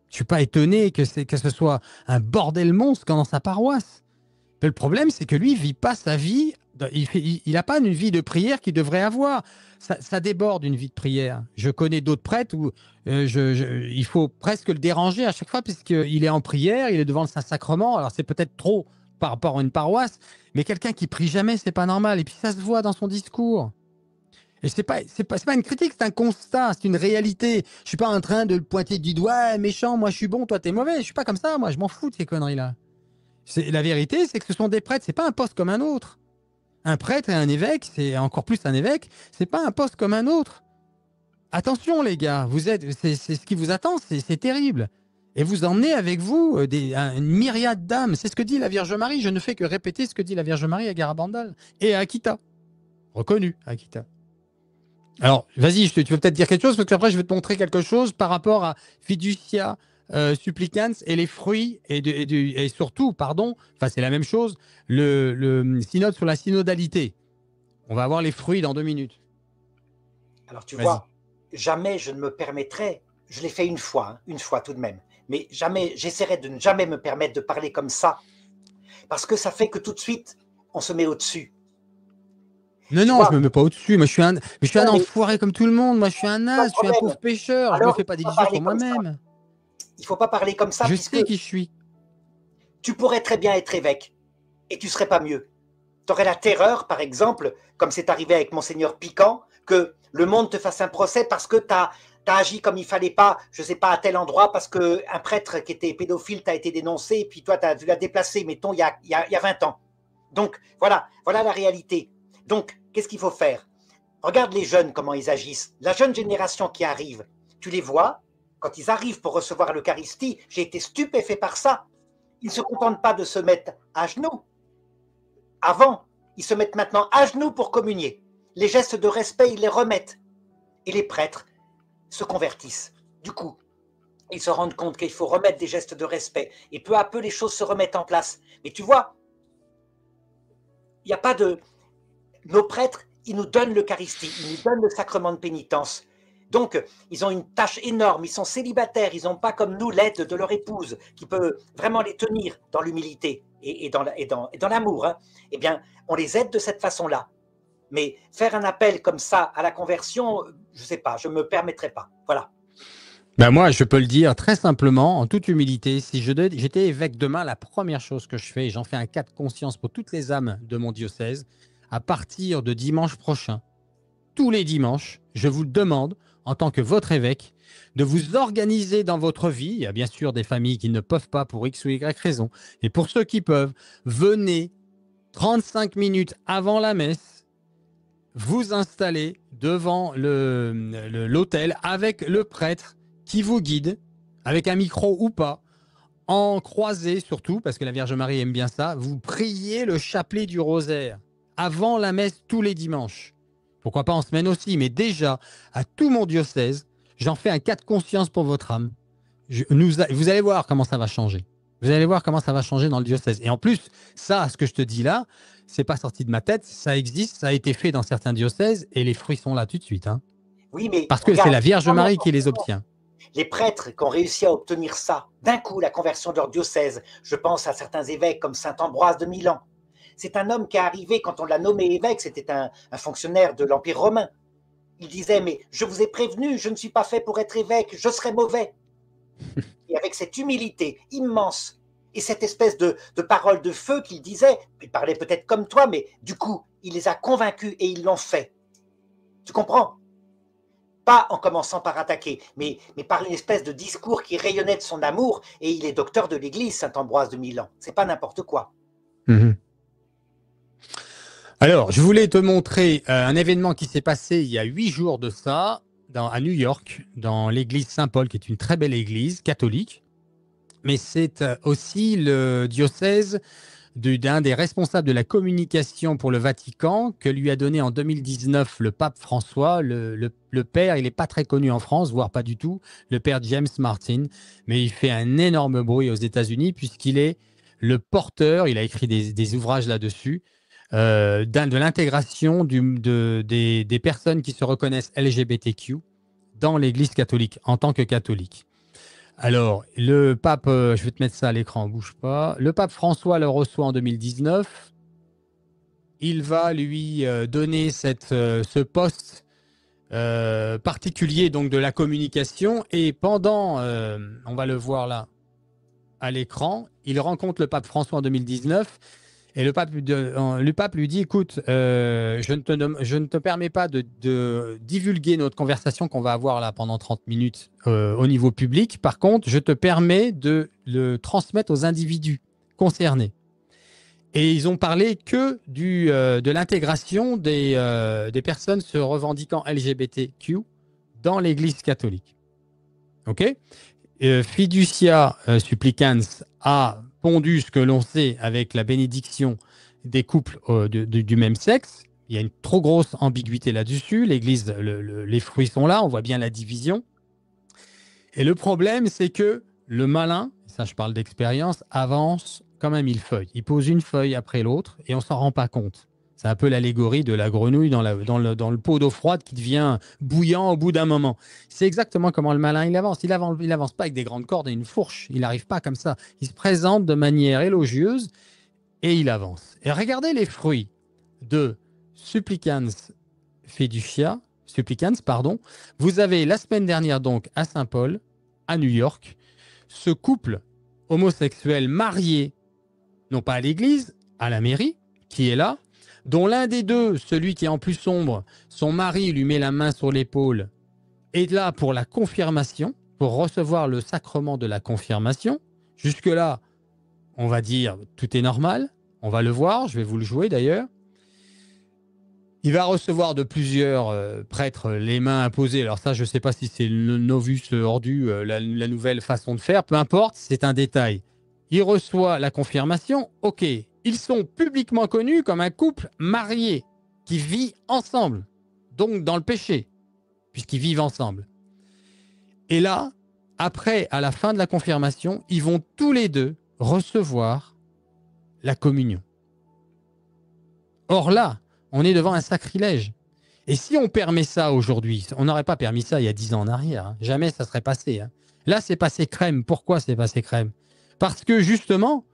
A: Je ne suis pas étonné que ce soit un bordel monstre dans sa paroisse. Mais le problème, c'est que lui, il ne vit pas sa vie, il n'a pas une vie de prière qu'il devrait avoir. Ça déborde une vie de prière. Je connais d'autres prêtres où il faut presque le déranger à chaque fois puisqu'il est en prière, il est devant le Saint-Sacrement. Alors c'est peut-être trop par rapport à une paroisse, mais quelqu'un qui prie jamais, c'est pas normal. Et puis ça se voit dans son discours. Et c'est pas une critique, c'est un constat, c'est une réalité. Je suis pas en train de le pointer du doigt, méchant, moi je suis bon, toi t'es mauvais. Je suis pas comme ça, moi je m'en fous de ces conneries-là. La vérité, c'est que ce sont des prêtres, c'est pas un poste comme un autre. Un prêtre et un évêque, c'est encore plus un évêque, c'est pas un poste comme un autre. Attention les gars, c'est ce qui vous attend, c'est terrible. Et vous emmenez avec vous une myriade d'âmes. C'est ce que dit la Vierge Marie. Je ne fais que répéter ce que dit la Vierge Marie à Garabandal et à Akita. Reconnu, Akita. Alors, vas-y, tu veux peut-être dire quelque chose, parce qu'après, je vais te montrer quelque chose par rapport à Fiducia Supplicans et les fruits, et surtout, pardon, enfin, c'est la même chose, le synode sur la synodalité. On va avoir les fruits dans 2 minutes.
B: Alors, tu vois, jamais je ne me permettrais, je l'ai fait une fois tout de même, mais jamais, j'essaierai de ne jamais me permettre de parler comme ça, parce que ça fait que tout de suite, on se met au-dessus.
A: Non, je me mets pas au-dessus. Moi, je suis un enfoiré comme tout le monde. Moi, je suis un naze, je suis un pauvre pêcheur.
B: Alors,
A: je me fais pas d'illusions sur moi-même.
B: Il ne faut pas parler comme ça.
A: Je sais qui je suis.
B: Tu pourrais très bien être évêque et tu ne serais pas mieux. Tu aurais la terreur, par exemple, comme c'est arrivé avec Monseigneur Piquant, que le monde te fasse un procès parce que tu as agi comme il ne fallait pas, je ne sais pas, à tel endroit, parce qu'un prêtre qui était pédophile t'a été dénoncé, et puis toi, tu l'as déplacé, mettons, il y a 20 ans. Donc, voilà la réalité. Donc, qu'est-ce qu'il faut faire? Regarde les jeunes, comment ils agissent. La jeune génération qui arrive, tu les vois, quand ils arrivent pour recevoir l'Eucharistie, j'ai été stupéfait par ça. Ils ne se contentent pas de se mettre à genoux. Avant, ils se mettent maintenant à genoux pour communier. Les gestes de respect, ils les remettent. Et les prêtres se convertissent. Du coup, ils se rendent compte qu'il faut remettre des gestes de respect. Et peu à peu, les choses se remettent en place. Mais tu vois, il n'y a pas de... Nos prêtres, ils nous donnent l'Eucharistie, ils nous donnent le sacrement de pénitence. Donc, ils ont une tâche énorme, ils sont célibataires, ils n'ont pas comme nous l'aide de leur épouse qui peut vraiment les tenir dans l'humilité et dans l'amour. Hein. Eh bien, on les aide de cette façon-là. Mais faire un appel comme ça à la conversion, je ne sais pas, je ne me permettrai pas. Voilà.
A: Ben moi, je peux le dire très simplement, en toute humilité, si j'étais évêque demain, la première chose que je fais, et j'en fais un cas de conscience pour toutes les âmes de mon diocèse, à partir de dimanche prochain, tous les dimanches, je vous demande, en tant que votre évêque, de vous organiser dans votre vie. Il y a bien sûr des familles qui ne peuvent pas pour X ou Y raison. Et pour ceux qui peuvent, venez 35 minutes avant la messe, vous installer devant l'autel avec le prêtre qui vous guide, avec un micro ou pas, en croisée surtout, parce que la Vierge Marie aime bien ça, vous priez le chapelet du rosaire avant la messe tous les dimanches. Pourquoi pas en semaine aussi, mais déjà, à tout mon diocèse, j'en fais un cas de conscience pour votre âme. Vous allez voir comment ça va changer. Vous allez voir comment ça va changer dans le diocèse. Et en plus, ça, ce que je te dis là, c'est pas sorti de ma tête, ça existe, ça a été fait dans certains diocèses et les fruits sont là tout de suite. Hein.
B: Oui, mais
A: Parce que c'est
B: regarde,
A: la Vierge Marie qui les obtient.
B: les prêtres qui ont réussi à obtenir ça, d'un coup, la conversion de leur diocèse, je pense à certains évêques comme saint Ambroise de Milan. C'est un homme qui est arrivé, quand on l'a nommé évêque, c'était un fonctionnaire de l'Empire romain. Il disait, mais je vous ai prévenu, je ne suis pas fait pour être évêque, je serai mauvais. Et avec cette humilité immense et cette espèce de parole de feu qu'il disait, il parlait peut-être comme toi, mais du coup, il les a convaincus et ils l'ont fait. Tu comprends? Pas en commençant par attaquer, mais par une espèce de discours qui rayonnait de son amour, et il est docteur de l'Église, saint Ambroise de Milan. C'est pas n'importe quoi.
A: Alors, je voulais te montrer un événement qui s'est passé il y a 8 jours de ça, à New York, dans l'église Saint-Paul, qui est une très belle église catholique. Mais c'est aussi le diocèse d'un des responsables de la communication pour le Vatican que lui a donné en 2019 le pape François. Le père, il n'est pas très connu en France, voire pas du tout, le père James Martin, mais il fait un énorme bruit aux États-Unis puisqu'il est le porteur, il a écrit des ouvrages là-dessus, de l'intégration des personnes qui se reconnaissent LGBTQ dans l'Église catholique, en tant que catholique. Alors, le pape, je vais te mettre ça à l'écran, bouge pas. Le pape François le reçoit en 2019. Il va lui donner ce poste particulier donc de la communication. Et pendant, on va le voir là à l'écran, il rencontre le pape François en 2019. Et le pape lui dit, écoute, je ne te permets pas de divulguer notre conversation qu'on va avoir là pendant 30 minutes au niveau public. Par contre, je te permets de le transmettre aux individus concernés. Et ils ont parlé que de l'intégration des personnes se revendiquant LGBTQ dans l'Église catholique. OK ? Fiducia Supplicans a pondu ce que l'on sait avec la bénédiction des couples du même sexe. Il y a une trop grosse ambiguïté là-dessus. L'Église, les fruits sont là, on voit bien la division. Et le problème, c'est que le malin, ça je parle d'expérience, avance comme un millefeuille. Il pose une feuille après l'autre et on s'en rend pas compte. C'est un peu l'allégorie de la grenouille dans le pot d'eau froide qui devient bouillant au bout d'un moment. C'est exactement comment le malin il avance. Il avance pas avec des grandes cordes et une fourche. Il n'arrive pas comme ça. Il se présente de manière élogieuse et il avance. Et regardez les fruits de Supplicans Fiducia. Supplicans, pardon. Vous avez la semaine dernière donc à Saint-Paul, à New York, ce couple homosexuel marié, non pas à l'église, à la mairie, qui est là, dont l'un des deux, celui qui est en plus sombre, son mari lui met la main sur l'épaule, est là pour la confirmation, pour recevoir le sacrement de la confirmation. Jusque-là, on va dire tout est normal. On va le voir, je vais vous le jouer d'ailleurs. Il va recevoir de plusieurs prêtres les mains imposées. Alors ça, je ne sais pas si c'est le novus ordu, la nouvelle façon de faire. Peu importe, c'est un détail. Il reçoit la confirmation. OK, ils sont publiquement connus comme un couple marié qui vit ensemble, donc dans le péché, puisqu'ils vivent ensemble. Et là, après, à la fin de la confirmation, ils vont tous les deux recevoir la communion. Or là, on est devant un sacrilège. Et si on permet ça aujourd'hui, on n'aurait pas permis ça il y a 10 ans en arrière. Hein. Jamais ça serait passé. Hein. Là, c'est passé crème. Pourquoi c'est passé crème? Parce que justement,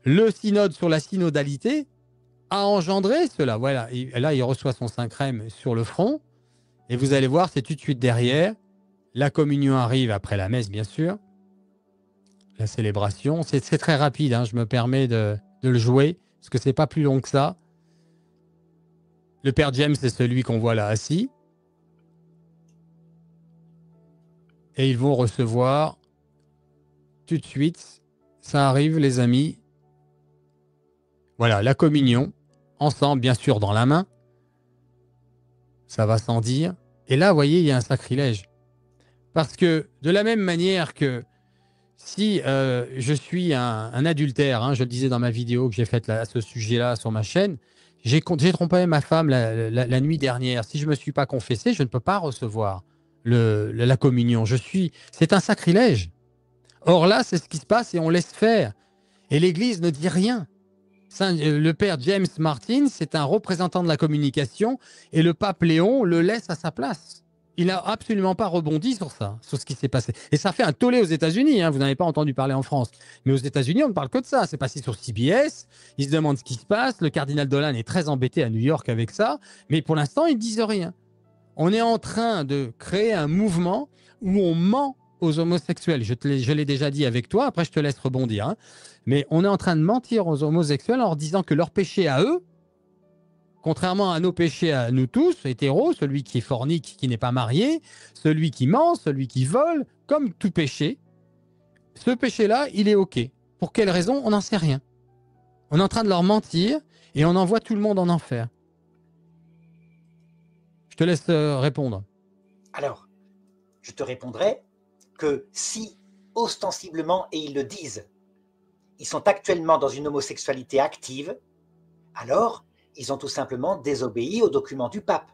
A: le synode sur la synodalité a engendré cela. Voilà. Et là, il reçoit son saint crème sur le front. Et vous allez voir, c'est tout de suite derrière. La communion arrive après la messe, bien sûr. La célébration. C'est très rapide. Hein. Je me permets de le jouer parce que c'est pas plus long que ça. Le père James, c'est celui qu'on voit là assis. Et ils vont recevoir tout de suite. Ça arrive, les amis. Voilà, la communion. Ensemble, bien sûr, dans la main. ça va sans dire. Et là, vous voyez, il y a un sacrilège. Parce que de la même manière que si je suis un adultère, hein, je le disais dans ma vidéo que j'ai faite à ce sujet-là sur ma chaîne, j'ai trompé ma femme la nuit dernière. Si je ne me suis pas confessé, je ne peux pas recevoir la communion. C'est un sacrilège. Or là, c'est ce qui se passe et on laisse faire. Et l'Église ne dit rien. Le père James Martin, c'est un représentant de la communication et le pape Léon le laisse à sa place. Il n'a absolument pas rebondi sur ça, sur ce qui s'est passé. Et ça fait un tollé aux États-Unis. Hein, vous n'avez pas entendu parler en France. Mais aux États-Unis, on ne parle que de ça. C'est passé sur CBS. Ils se demandent ce qui se passe. Le cardinal Dolan est très embêté à New York avec ça. Mais pour l'instant, ils ne disent rien. On est en train de créer un mouvement où on ment aux homosexuels. Je l'ai déjà dit avec toi. Après, je te laisse rebondir. Hein. Mais on est en train de mentir aux homosexuels en leur disant que leur péché à eux, contrairement à nos péchés à nous tous, hétéros, celui qui est fornique, qui n'est pas marié, celui qui ment, celui qui vole, comme tout péché, ce péché-là, il est OK. Pour quelle raison? On n'en sait rien. On est en train de leur mentir et on envoie tout le monde en enfer. Je te laisse répondre.
B: Alors, je te répondrai que si, ostensiblement, et ils le disent, ils sont actuellement dans une homosexualité active, alors ils ont tout simplement désobéi au document du pape.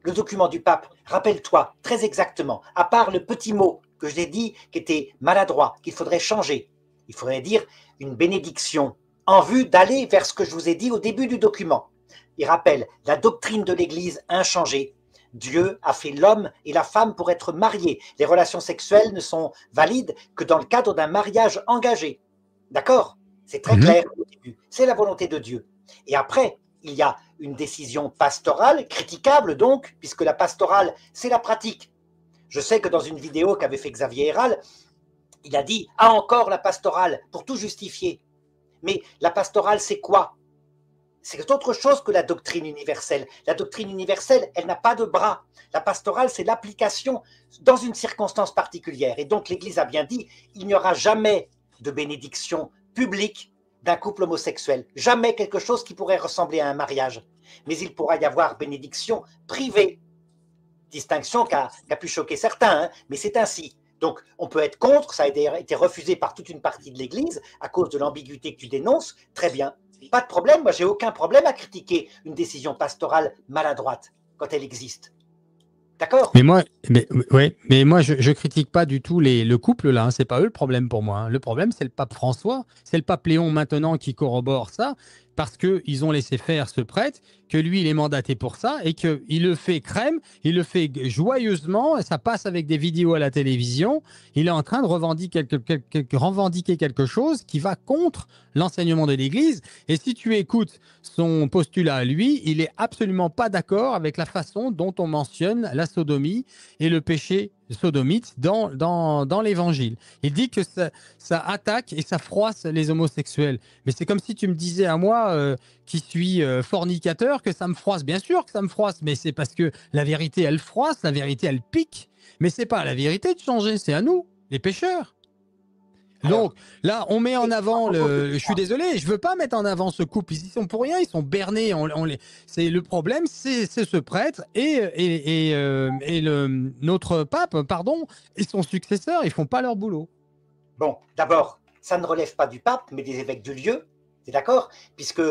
B: Le document du pape, rappelle-toi très exactement, à part le petit mot que je t'ai dit qui était maladroit, qu'il faudrait changer, il faudrait dire une bénédiction en vue d'aller vers ce que je vous ai dit au début du document. Il rappelle la doctrine de l'Église inchangée. Dieu a fait l'homme et la femme pour être mariés. Les relations sexuelles ne sont valides que dans le cadre d'un mariage engagé. D'accord? C'est très clair au début. C'est la volonté de Dieu. Et après, il y a une décision pastorale, critiquable donc, puisque la pastorale, c'est la pratique. Je sais que dans une vidéo qu'avait fait Xavier Héral, il a dit « Ah, encore la pastorale » pour tout justifier. Mais la pastorale, c'est quoi? C'est autre chose que la doctrine universelle. La doctrine universelle, elle n'a pas de bras. La pastorale, c'est l'application dans une circonstance particulière. Et donc l'Église a bien dit, il n'y aura jamais de bénédiction publique d'un couple homosexuel. Jamais quelque chose qui pourrait ressembler à un mariage. Mais il pourra y avoir bénédiction privée. Distinction qui a pu choquer certains, hein, mais c'est ainsi. Donc, on peut être contre, ça a été refusé par toute une partie de l'Église à cause de l'ambiguïté que tu dénonces, très bien. Pas de problème, moi j'ai aucun problème à critiquer une décision pastorale maladroite quand elle existe. D'accord?
A: Mais moi, je critique pas du tout le couple là. Hein, c'est pas eux le problème pour moi. Hein. Le problème, c'est le pape François, c'est le pape Léon maintenant qui corrobore ça parce que ils ont laissé faire ce prêtre, que lui il est mandaté pour ça et que il le fait crème, il le fait joyeusement. Ça passe avec des vidéos à la télévision. Il est en train de revendiquer quelque chose qui va contre l'enseignement de l'Église. Et si tu écoutes son postulat à lui, il est absolument pas d'accord avec la façon dont on mentionne la sodomie et le péché sodomite dans l'Évangile. Il dit que ça attaque et ça froisse les homosexuels. Mais c'est comme si tu me disais à moi, qui suis fornicateur, que ça me froisse. Bien sûr que ça me froisse, mais c'est parce que la vérité, elle froisse, la vérité, elle pique. Mais c'est pas à la vérité de changer, c'est à nous, les pécheurs.
B: Alors,
A: Donc là, on met en avant je suis désolé, je veux pas mettre en avant ce couple. Ils sont pour rien, ils sont bernés. C'est le problème, c'est ce prêtre et notre pape, pardon, et son successeur, ils font pas leur boulot.
B: bon, d'abord, ça ne relève pas du pape, mais des évêques du lieu. T'es d'accord? Puisque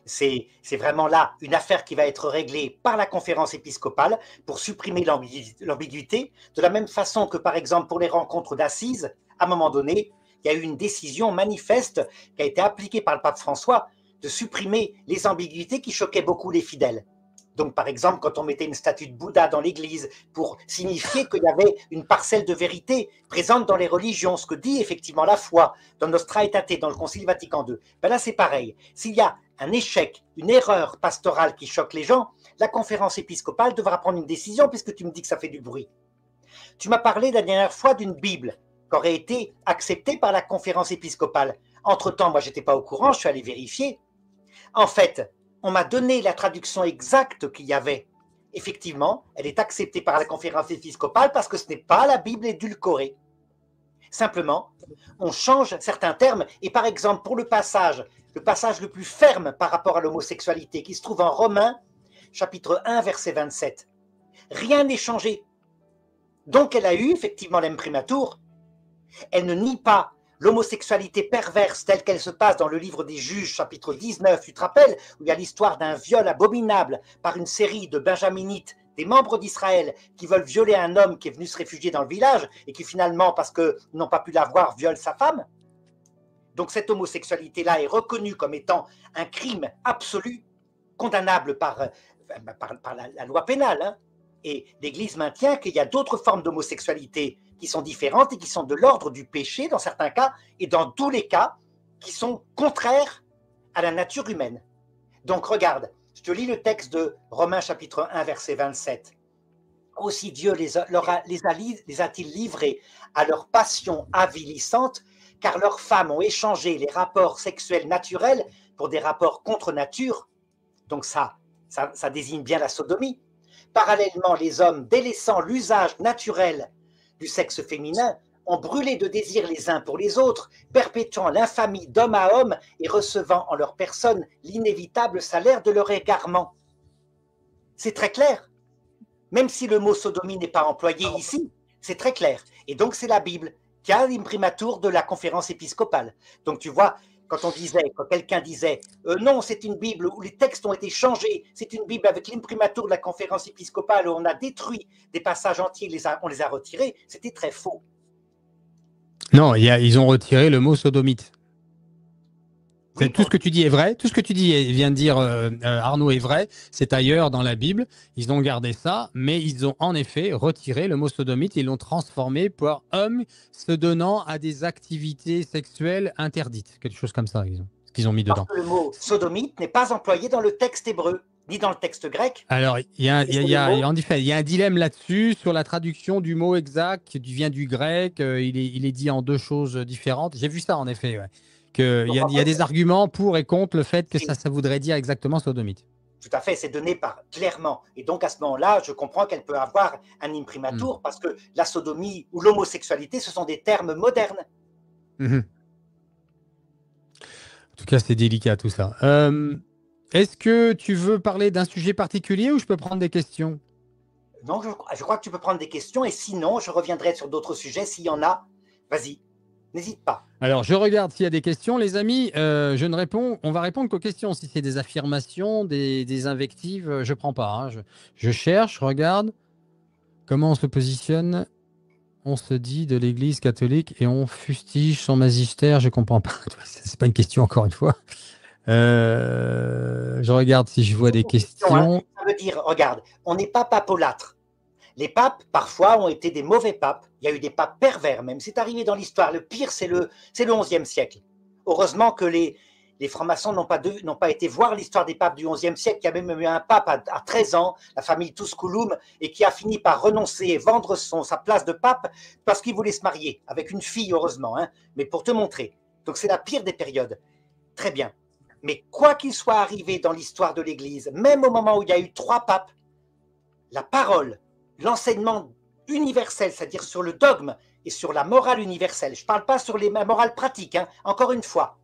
B: c'est vraiment là une affaire qui va être réglée par la conférence épiscopale pour supprimer l'ambiguïté, de la même façon que, par exemple, pour les rencontres d'assises, à un moment donné, il y a eu une décision manifeste qui a été appliquée par le pape François de supprimer les ambiguïtés qui choquaient beaucoup les fidèles. Donc, par exemple, quand on mettait une statue de Bouddha dans l'église pour signifier qu'il y avait une parcelle de vérité présente dans les religions, ce que dit effectivement la foi dans Nostra Aetate, dans le Concile Vatican II, ben là c'est pareil. S'il y a un échec, une erreur pastorale qui choque les gens, la conférence épiscopale devra prendre une décision puisque tu me dis que ça fait du bruit. Tu m'as parlé la dernière fois d'une Bible qui aurait été acceptée par la conférence épiscopale. Entre-temps, moi, je n'étais pas au courant, je suis allé vérifier. En fait, on m'a donné la traduction exacte qu'il y avait. Effectivement, elle est acceptée par la conférence épiscopale parce que ce n'est pas la Bible édulcorée. Simplement, on change certains termes. Et par exemple, pour le passage le plus ferme par rapport à l'homosexualité qui se trouve en Romains, chapitre 1, verset 27. Rien n'est changé. Donc elle a eu effectivement l'imprimatur. Elle ne nie pas l'homosexualité perverse telle qu'elle se passe dans le livre des Juges, chapitre 19, tu te rappelles, où il y a l'histoire d'un viol abominable par une série de benjaminites, des membres d'Israël, qui veulent violer un homme qui est venu se réfugier dans le village et qui finalement, parce qu'ils n'ont pas pu l'avoir, viole sa femme. Donc cette homosexualité-là est reconnue comme étant un crime absolu, condamnable par la loi pénale. Hein. Et l'Église maintient qu'il y a d'autres formes d'homosexualité qui sont différentes et qui sont de l'ordre du péché dans certains cas, et dans tous les cas, qui sont contraires à la nature humaine. Donc regarde, je te lis le texte de Romains chapitre 1, verset 27. Aussi Dieu les a-t-il livrés à leur passion avilissante, car leurs femmes ont échangé les rapports sexuels naturels pour des rapports contre nature. Donc ça désigne bien la sodomie. Parallèlement, les hommes, délaissant l'usage naturel du sexe féminin, ont brûlé de désir les uns pour les autres, perpétuant l'infamie d'homme à homme et recevant en leur personne l'inévitable salaire de leur égarement. C'est très clair. Même si le mot sodomie n'est pas employé ici, c'est très clair. Et donc c'est la Bible qui a l'imprimatur de la conférence épiscopale. Donc tu vois, quand quelqu'un disait non, c'est une Bible où les textes ont été changés, c'est une Bible avec l'imprimatur de la conférence épiscopale où on a détruit des passages entiers, on les a retirés, c'était très faux.
A: Non, ils ont retiré le mot sodomite. Oui, tout ce que tu dis est vrai. Tout ce que tu vient de dire Arnaud est vrai. C'est ailleurs dans la Bible. Ils ont gardé ça, mais ils ont en effet retiré le mot sodomite et l'ont transformé pour homme se donnant à des activités sexuelles interdites. Quelque chose comme ça, ce qu'ils ont mis dedans.
B: Parce que le mot sodomite n'est pas employé dans le texte hébreu, ni dans le texte grec.
A: Alors, il y a un dilemme là-dessus sur la traduction du mot exact qui vient du grec. Il est dit en deux choses différentes. J'ai vu ça en effet, ouais. Il y a des arguments pour et contre le fait que ça voudrait dire exactement sodomite.
B: Tout à fait, c'est donné clairement. Et donc à ce moment-là, je comprends qu'elle peut avoir un imprimatur parce que la sodomie ou l'homosexualité, ce sont des termes modernes.
A: En tout cas, c'est délicat tout ça. Est-ce que tu veux parler d'un sujet particulier ou je peux prendre des questions?
B: Non, je crois que tu peux prendre des questions et sinon, je reviendrai sur d'autres sujets s'il y en a. Vas-y. N'hésite pas.
A: Alors, je regarde s'il y a des questions. Les amis, on va répondre qu'aux questions. Si c'est des affirmations, des invectives, je ne prends pas. Hein. Je cherche, je regarde. Comment on se positionne? On se dit de l'Église catholique et on fustige son magistère. Je ne comprends pas. Ce n'est pas une question, encore une fois. Je regarde si je vois des questions.
B: Hein. Ça veut dire, regarde, on n'est pas papolâtre. Les papes, parfois, ont été des mauvais papes. Il y a eu des papes pervers, même. C'est arrivé dans l'histoire. Le pire, c'est le XIe siècle. Heureusement que les francs-maçons n'ont pas été voir l'histoire des papes du XIe siècle. Il y a même eu un pape à 13 ans, la famille Tusculum, et qui a fini par renoncer et vendre sa place de pape parce qu'il voulait se marier avec une fille, heureusement. Hein, mais pour te montrer. Donc, c'est la pire des périodes. Très bien. Mais quoi qu'il soit arrivé dans l'histoire de l'Église, même au moment où il y a eu 3 papes, la parole, l'enseignement universel, c'est-à-dire sur le dogme et sur la morale universelle. Je ne parle pas sur les morales pratiques, hein, encore une fois.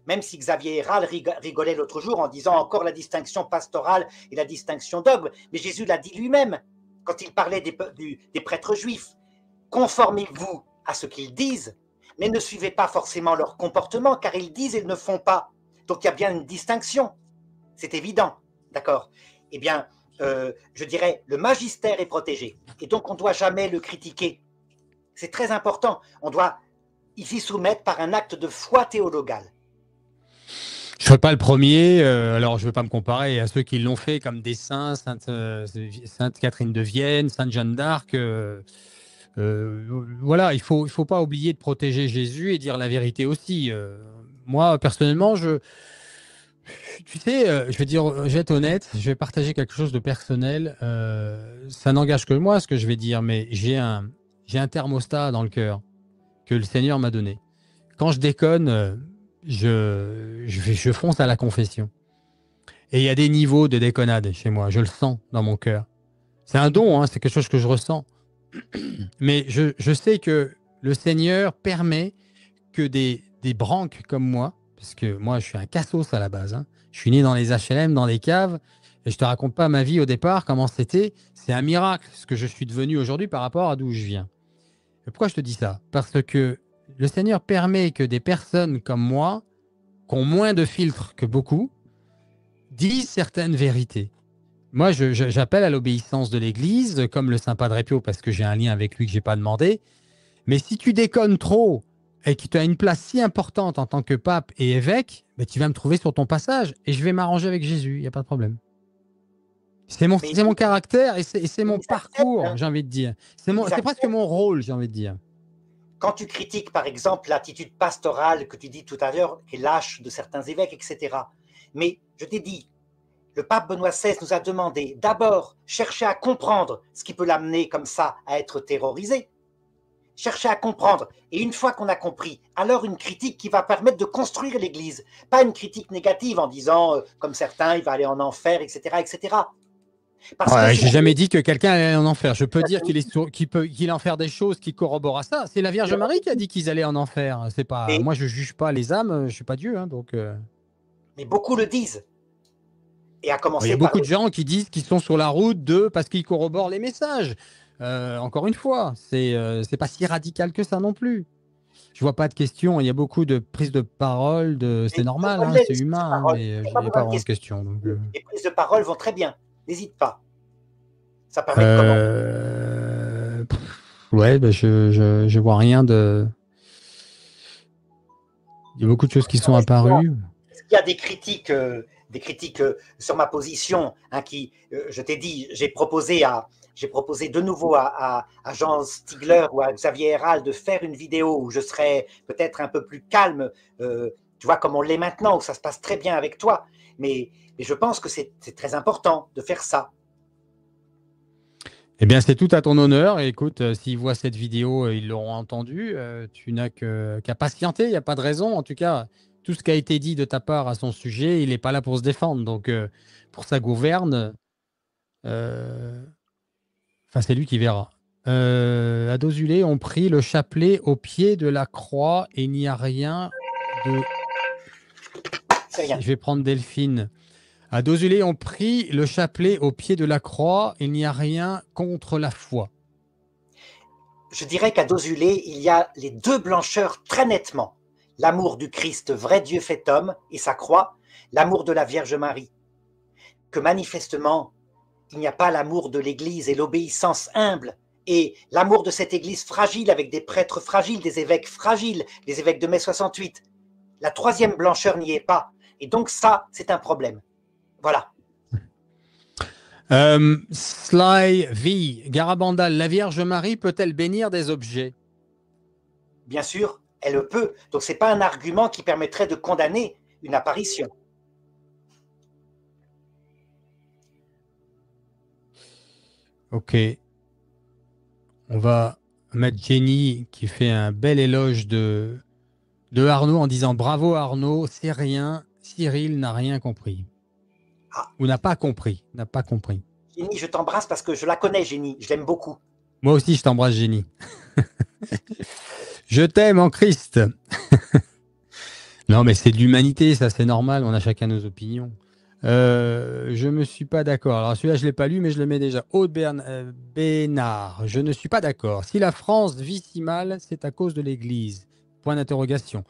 B: Même si Xavier Héral rigolait l'autre jour en disant encore la distinction pastorale et la distinction dogme. Mais Jésus l'a dit lui-même quand il parlait des prêtres juifs. Conformez-vous à ce qu'ils disent, mais ne suivez pas forcément leur comportement, car ils disent et ils ne font pas. Donc il y a bien une distinction. C'est évident. D'accord? Eh bien, je dirais, le magistère est protégé. Et donc, on ne doit jamais le critiquer. C'est très important. On doit s'y soumettre par un acte de foi théologale.
A: Je ne serai pas le premier. Alors, je ne veux pas me comparer à ceux qui l'ont fait, comme des saints, Sainte Catherine de Vienne, Sainte Jeanne d'Arc. Voilà, il ne faut pas oublier de protéger Jésus et dire la vérité aussi. Moi, personnellement, tu sais, je vais être honnête, je vais partager quelque chose de personnel. Ça n'engage que moi, ce que je vais dire, mais j'ai un thermostat dans le cœur que le Seigneur m'a donné. Quand je déconne, je fonce à la confession. Et il y a des niveaux de déconnade chez moi, je le sens dans mon cœur. C'est un don, hein, c'est quelque chose que je ressens. Mais je sais que le Seigneur permet que des branques comme moi parce que moi, je suis un cassos à la base, hein. Je suis né dans les HLM, dans les caves, et je te raconte pas ma vie au départ, comment c'était. C'est un miracle ce que je suis devenu aujourd'hui par rapport à d'où je viens. Et pourquoi je te dis ça? Parce que le Seigneur permet que des personnes comme moi, qui ont moins de filtres que beaucoup, disent certaines vérités. Moi, j'appelle à l'obéissance de l'Église, comme le Saint Padre Pio, parce que j'ai un lien avec lui que je n'ai pas demandé. Mais si tu déconnes trop et que tu as une place si importante en tant que pape et évêque, ben, tu vas me trouver sur ton passage et je vais m'arranger avec Jésus, il n'y a pas de problème. C'est
B: Mais
A: mon caractère et c'est mon
B: ils acceptent,
A: parcours,
B: hein.
A: j'ai envie de dire.
B: Ils
A: C'est presque
B: acceptent.
A: mon rôle, j'ai envie de dire.
B: Quand tu critiques, par exemple, l'attitude pastorale que tu dis tout à l'heure est lâche de certains évêques, etc. Mais je t'ai dit, le pape Benoît XVI nous a demandé d'abord chercher à comprendre ce qui peut l'amener comme ça à être terrorisé. Chercher à comprendre. Et une fois qu'on a compris, alors une critique qui va permettre de construire l'Église. Pas une critique négative en disant, comme certains, il va aller en enfer, etc. etc. Parce que
A: Ouais,
B: c'est
A: j'ai jamais dit que quelqu'un allait en enfer. Je peux dire qu'il en faire des choses qui corroborent à ça. C'est la Vierge Marie qui a dit qu'ils allaient en enfer. C'est pas,
B: mais,
A: moi, je juge pas les âmes. Je suis pas Dieu, hein, donc.
B: mais beaucoup le disent. Et à
A: Il y a
B: commencer par
A: beaucoup
B: les...
A: de gens qui disent qu'ils sont sur la route parce qu'ils corroborent les messages. Encore une fois, c'est pas si radical que ça non plus. Je vois pas de questions. Il y a beaucoup de prises de parole. C'est
B: Mais
A: normal, hein,
B: donne-les,
A: c'est
B: les prises de
A: humain, hein,
B: parole.
A: mais
B: Il n'y a
A: il
B: pas
A: n'y a
B: besoin
A: pas
B: de
A: vraiment de
B: questions.
A: questions. Donc,
B: Les prises de parole vont très bien. N'hésite pas. Ça permet de commencer.
A: ouais, ben je vois rien de. Il y a beaucoup de choses qui sont apparues.
B: Est-ce qu'il y a des critiques sur ma position, hein, qui, je t'ai dit, j'ai proposé de nouveau à Jean Stigler ou à Xavier Herral de faire une vidéo où je serais peut-être un peu plus calme, tu vois, comme on l'est maintenant, où ça se passe très bien avec toi. Mais je pense que c'est très important de faire ça.
A: Eh bien, c'est tout à ton honneur. Et écoute, s'ils voient cette vidéo, ils l'auront entendu. Tu n'as qu'à patienter. Il n'y a pas de raison. En tout cas, tout ce qui a été dit de ta part à son sujet, il n'est pas là pour se défendre. Donc, pour sa gouverne, euh, enfin, c'est lui qui verra. À Dozulé, on prit le chapelet au pied de la croix et il n'y a rien de.
B: C'est rien.
A: Je vais prendre Delphine. À Dozulé, on prit le chapelet au pied de la croix. Il n'y a rien contre la foi.
B: Je dirais qu'à Dozulé, il y a les deux blancheurs très nettement. L'amour du Christ, vrai Dieu fait homme, et sa croix, l'amour de la Vierge Marie. Que manifestement, il n'y a pas l'amour de l'Église et l'obéissance humble, et l'amour de cette Église fragile avec des prêtres fragiles, des évêques fragiles, les évêques de mai 68. La troisième blancheur n'y est pas. Et donc ça, c'est un problème. Voilà.
A: Sly V. Garabandal, la Vierge Marie peut-elle bénir des objets?
B: Bien sûr, elle le peut. Donc ce n'est pas un argument qui permettrait de condamner une apparition.
A: Ok. On va mettre Jenny qui fait un bel éloge de Arnaud en disant bravo Arnaud, c'est rien, Cyril n'a rien compris.
B: Ah,
A: Ou n'a pas compris, n'a pas compris.
B: Jenny, je t'embrasse parce que je la connais, Jenny. Je l'aime beaucoup.
A: Moi aussi, je t'embrasse, Jenny. Je t'aime en Christ. Non, mais c'est de l'humanité, ça, c'est normal. On a chacun nos opinions. Je me suis pas d'accord. Alors celui-là, je l'ai pas lu, mais je le mets déjà. Aude Bénard, je ne suis pas d'accord. Si la France vit si mal, c'est à cause de l'Église. Point d'interrogation.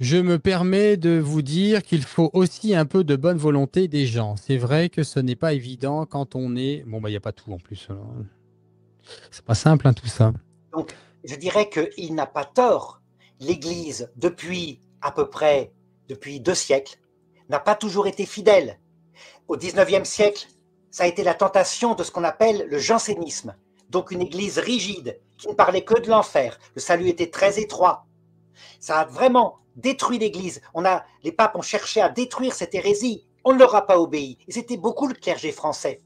A: Je me permets de vous dire qu'il faut aussi un peu de bonne volonté des gens. C'est vrai que ce n'est pas évident quand on est. Bon, bah, il n'y a pas tout en plus. C'est pas simple, hein, tout ça.
B: Donc, je dirais qu'il n'a pas tort. L'Église, depuis à peu près depuis 2 siècles, n'a pas toujours été fidèle. Au XIXe siècle, ça a été la tentation de ce qu'on appelle le jansénisme, donc une Église rigide qui ne parlait que de l'enfer. Le salut était très étroit. Ça a vraiment détruit l'Église. Les papes ont cherché à détruire cette hérésie. On ne leur a pas obéi. Et c'était beaucoup le clergé français.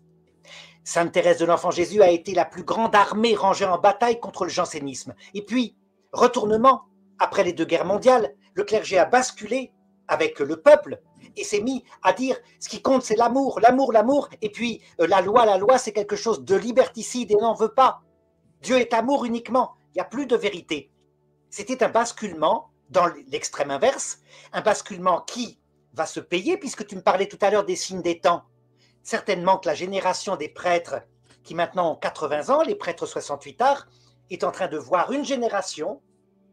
B: Sainte Thérèse de l'Enfant Jésus a été la plus grande armée rangée en bataille contre le jansénisme. Et puis, retournement, après les 2 guerres mondiales, le clergé a basculé avec le peuple et s'est mis à dire ce qui compte c'est l'amour, l'amour, l'amour, et puis la loi c'est quelque chose de liberticide et on n'en veut pas. Dieu est amour uniquement, il n'y a plus de vérité. C'était un basculement dans l'extrême inverse, un basculement qui va se payer, puisque tu me parlais tout à l'heure des signes des temps. Certainement que la génération des prêtres qui maintenant ont 80 ans, les prêtres 68 arts, est en train de voir une génération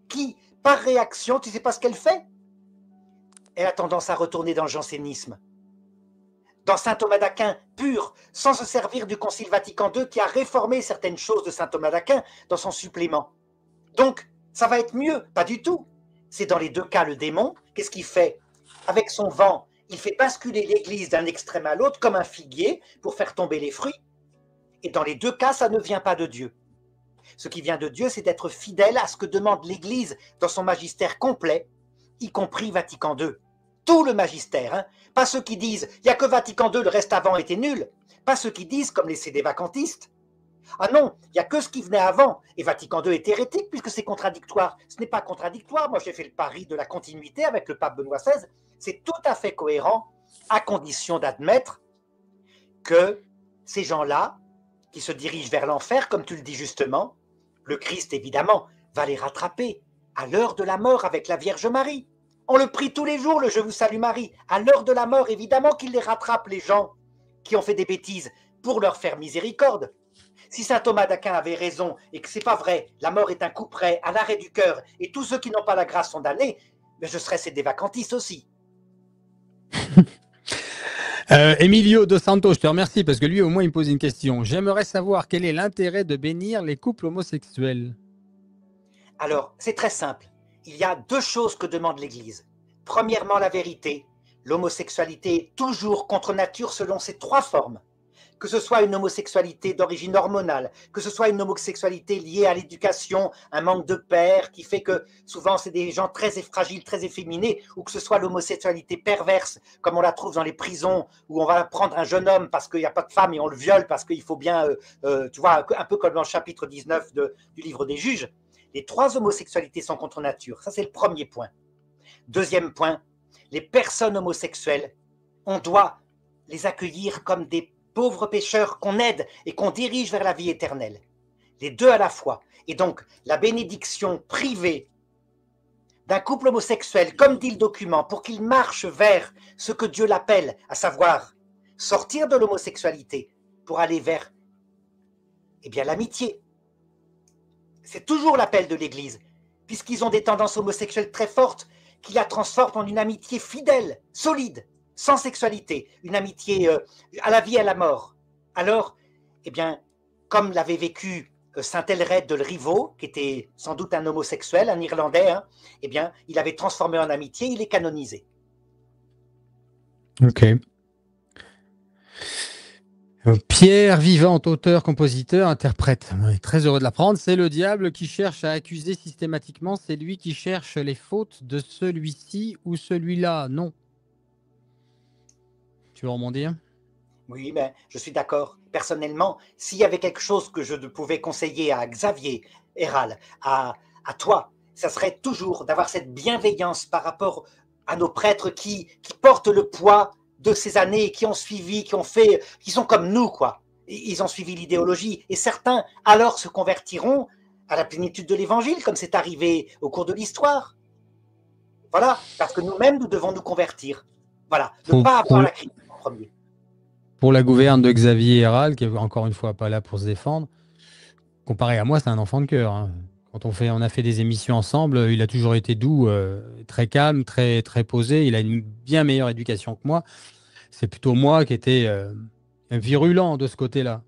B: qui, par réaction, tu ne sais pas ce qu'elle fait? Elle a tendance à retourner dans le jansénisme, dans saint Thomas d'Aquin pur, sans se servir du Concile Vatican II qui a réformé certaines choses de saint Thomas d'Aquin dans son supplément. Donc, ça va être mieux, pas du tout. C'est dans les deux cas le démon, qu'est-ce qu'il fait? Avec son vent, il fait basculer l'Église d'un extrême à l'autre comme un figuier pour faire tomber les fruits. Et dans les deux cas, ça ne vient pas de Dieu. Ce qui vient de Dieu, c'est d'être fidèle à ce que demande l'Église dans son magistère complet, y compris Vatican II. Tout le magistère, hein. Pas ceux qui disent « il n'y a que Vatican II, le reste avant était nul ». Pas ceux qui disent, comme les CD-vacantistes, « ah non, il n'y a que ce qui venait avant, et Vatican II est hérétique puisque c'est contradictoire ». Ce n'est pas contradictoire, moi j'ai fait le pari de la continuité avec le pape Benoît XVI, c'est tout à fait cohérent, à condition d'admettre que ces gens-là, qui se dirigent vers l'enfer, comme tu le dis justement, le Christ évidemment va les rattraper à l'heure de la mort avec la Vierge Marie. On le prie tous les jours, le Je vous salue Marie. À l'heure de la mort, évidemment qu'il les rattrape, les gens qui ont fait des bêtises, pour leur faire miséricorde. Si saint Thomas d'Aquin avait raison et que c'est pas vrai, la mort est un coup près à l'arrêt du cœur et tous ceux qui n'ont pas la grâce sont damnés, mais je serais des vacantistes aussi.
A: Emilio Dos Santos, je te remercie parce que lui au moins il me pose une question. J'aimerais savoir quel est l'intérêt de bénir les couples homosexuels.
B: Alors, c'est très simple. Il y a deux choses que demande l'Église. Premièrement, la vérité. L'homosexualité est toujours contre nature selon ces trois formes. Que ce soit une homosexualité d'origine hormonale, que ce soit une homosexualité liée à l'éducation, un manque de père qui fait que souvent c'est des gens très fragiles, très efféminés, ou que ce soit l'homosexualité perverse, comme on la trouve dans les prisons, où on va prendre un jeune homme parce qu'il n'y a pas de femme et on le viole parce qu'il faut bien, tu vois, un peu comme dans le chapitre 19 du livre des juges. Les trois homosexualités sont contre nature. Ça, c'est le premier point. Deuxième point, les personnes homosexuelles, on doit les accueillir comme des pauvres pécheurs qu'on aide et qu'on dirige vers la vie éternelle. Les deux à la fois. Et donc, la bénédiction privée d'un couple homosexuel, comme dit le document, pour qu'il marche vers ce que Dieu l'appelle, à savoir sortir de l'homosexualité pour aller vers l'amitié. C'est toujours l'appel de l'Église, puisqu'ils ont des tendances homosexuelles très fortes qui la transforment en une amitié fidèle, solide, sans sexualité, une amitié à la vie et à la mort. Alors, comme l'avait vécu saint Elred de Rivaux, qui était sans doute un homosexuel, un Irlandais, hein, il avait transformé en amitié, il est canonisé.
A: Ok. Pierre Vivante, auteur, compositeur, interprète. Très heureux de l'apprendre. C'est le diable qui cherche à accuser systématiquement. C'est lui qui cherche les fautes de celui-ci ou celui-là. Non. Tu veux rebondir?
B: Oui, mais je suis d'accord. Personnellement, s'il y avait quelque chose que je pouvais conseiller à Xavier Héral, à toi, ça serait toujours d'avoir cette bienveillance par rapport à nos prêtres qui portent le poids de ces années, qui ont suivi, qui sont comme nous, quoi. Ils ont suivi l'idéologie. Et certains, alors, se convertiront à la plénitude de l'évangile, comme c'est arrivé au cours de l'histoire. Voilà, parce que nous-mêmes, nous devons nous convertir. Voilà, ne pas avoir la critique en premier.
A: Pour la gouverne de Xavier Héral, qui est encore une fois pas là pour se défendre, comparé à moi, c'est un enfant de cœur. Hein. Quand on a fait des émissions ensemble, il a toujours été doux, très calme, très, très posé. Il a une bien meilleure éducation que moi. C'est plutôt moi qui étais virulent de ce côté-là.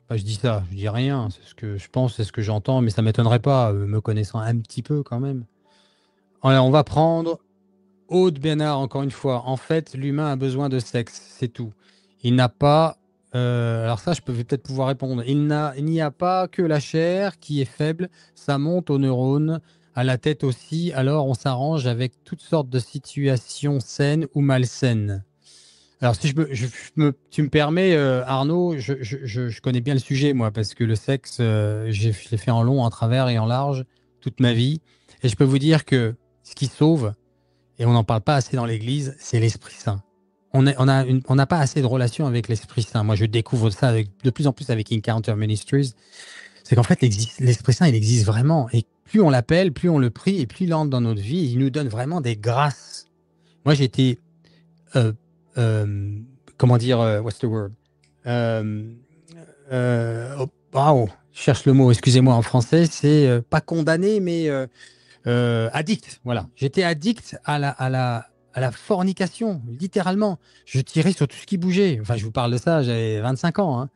A: Enfin, je dis ça, je dis rien. C'est ce que je pense, c'est ce que j'entends, mais ça ne m'étonnerait pas, me connaissant un petit peu quand même. Alors, on va prendre Aude Bénard, encore une fois. En fait, l'humain a besoin de sexe, c'est tout. Il n'a pas... alors ça, je vais peut-être pouvoir répondre. Il n'y a pas que la chair qui est faible, ça monte aux neurones, à la tête aussi, alors on s'arrange avec toutes sortes de situations saines ou malsaines. Alors, si tu me permets, Arnaud, je connais bien le sujet, moi, parce que le sexe, je l'ai fait en long, en travers et en large toute ma vie. Et je peux vous dire que ce qui sauve, et on n'en parle pas assez dans l'Église, c'est l'Esprit Saint. On n'a pas assez de relation avec l'Esprit Saint. Moi, je découvre ça de plus en plus avec Encounter Ministries. C'est qu'en fait, l'Esprit Saint, il existe vraiment. Et plus on l'appelle, plus on le prie, et plus il entre dans notre vie. Il nous donne vraiment des grâces. Moi, j'étais, euh, comment dire, what's the word? Oh, je cherche le mot, excusez-moi en français, c'est pas condamné, mais addict. Voilà. J'étais addict à la fornication, littéralement. Je tirais sur tout ce qui bougeait. Enfin, je vous parle de ça, j'avais 25 ans. Hein.